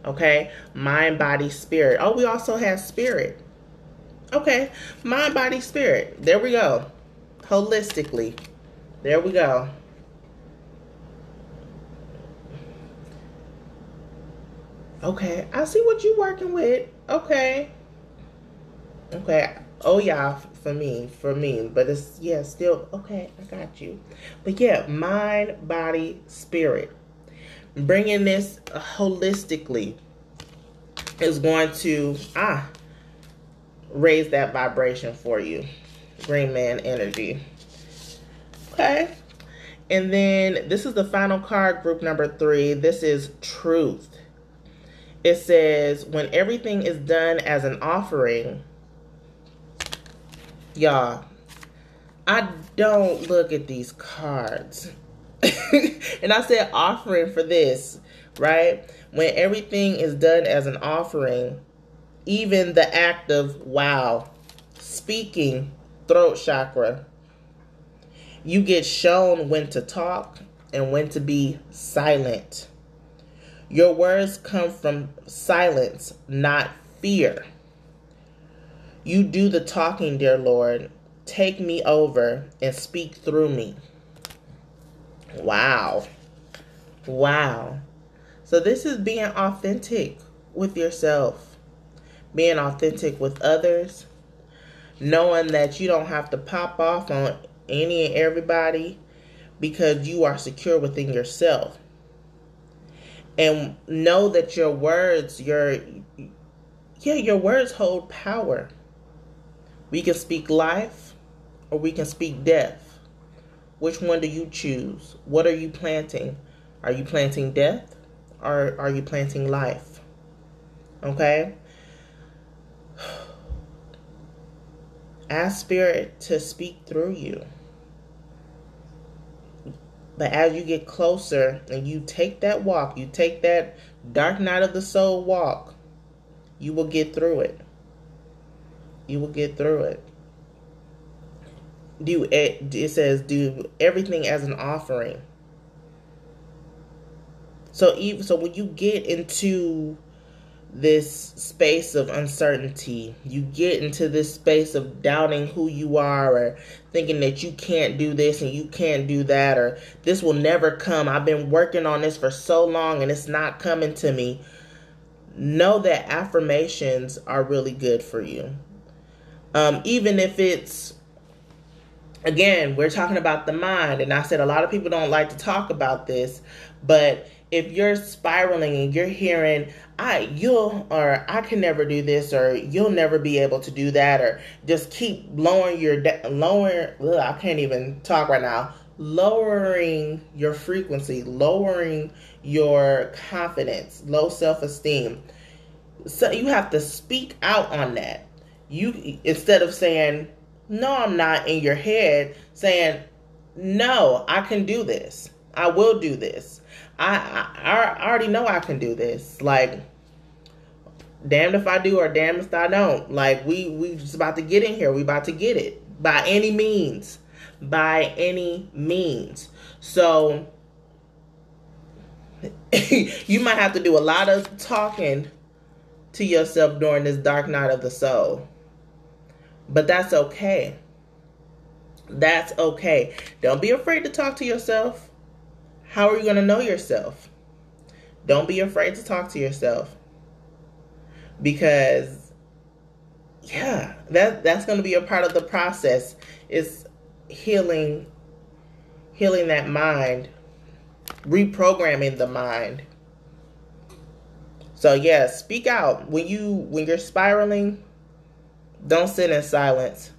okay? Mind, body, spirit. Oh, we also have spirit. Okay, mind, body, spirit. There we go. Holistically. There we go. Okay, I see what you're working with. Okay. Okay. Oh, yeah, for me. But it's, yeah, still, okay, I got you. But yeah, mind, body, spirit. Bringing this holistically is going to, raise that vibration for you. Green man energy. Okay. And then this is the final card, group number 3. This is truth. It says, when everything is done as an offering, y'all, I don't look at these cards. And I said offering for this, right? When everything is done as an offering, even the act of, wow, speaking, throat chakra, you get shown when to talk and when to be silent. Your words come from silence, not fear. You do the talking, dear Lord. Take me over and speak through me. Wow. Wow. So this is being authentic with yourself. Being authentic with others. Knowing that you don't have to pop off on any and everybody because you are secure within yourself. And know that your words, your words hold power. We can speak life or we can speak death. Which one do you choose? What are you planting? Are you planting death or are you planting life? Ask Spirit to speak through you. But as you get closer and you take that walk, you take that dark night of the soul walk, you will get through it. You will get through it. It says do everything as an offering. So when you get into this space of uncertainty, you get into this space of doubting who you are, or thinking that you can't do this and you can't do that, or this will never come. I've been working on this for so long and it's not coming to me. Know that affirmations are really good for you. Even if it's, again, we're talking about the mind, and I said a lot of people don't like to talk about this, but if you're spiraling and you're hearing, I can never do this, or you'll never be able to do that, or just keep lowering I can't even talk right now, lowering your frequency, lowering your confidence, low self-esteem. So you have to speak out on that. You, instead of saying, no, I'm not, in your head, saying, no, I can do this. I will do this. I already know I can do this. Like, damned if I do or damned if I don't. Like, we just about to get in here. We about to get it. By any means. By any means. So, you might have to do a lot of talking to yourself during this dark night of the soul. But that's okay. That's okay. Don't be afraid to talk to yourself. How are you going to know yourself? Don't be afraid to talk to yourself. Because, yeah, that's going to be a part of the process. Is healing that mind, reprogramming the mind. So, yeah, speak out. When you're spiraling, don't sit in silence.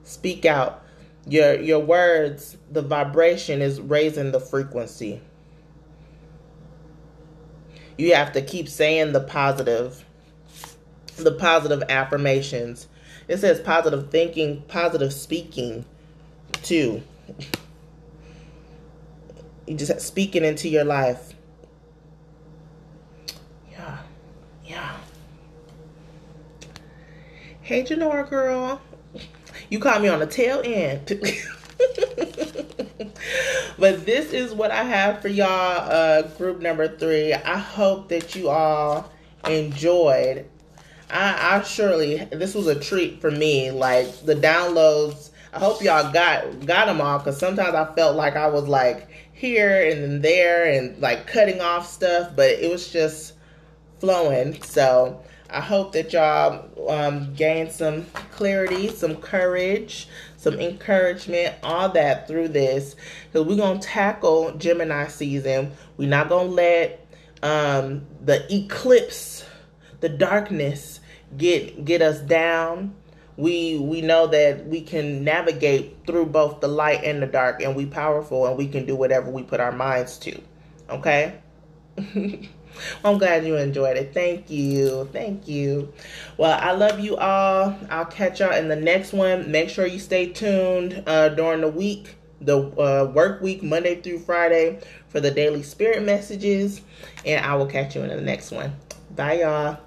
Speak out. Your words, the vibration is raising the frequency. You have to keep saying the positive affirmations. It says positive thinking, positive speaking too. You just speaking into your life. Yeah. Hey, Janora girl. You caught me on the tail end. But this is what I have for y'all, group number 3. I hope that you all enjoyed. I surely, this was a treat for me. Like, the downloads, I hope y'all got them all, because sometimes I felt like I was like here and then there and like cutting off stuff, but it was just flowing. So I hope that y'all gained some clarity, some courage, some encouragement, all that through this. Because we're going to tackle Gemini season. We're not going to let the eclipse, the darkness, get us down. We know that we can navigate through both the light and the dark, and we powerful, and we can do whatever we put our minds to. Okay? I'm glad you enjoyed it. Thank you. Thank you. Well, I love you all. I'll catch y'all in the next one. Make sure you stay tuned during the week, the work week, Monday through Friday, for the daily spirit messages. And I will catch you in the next one. Bye, y'all.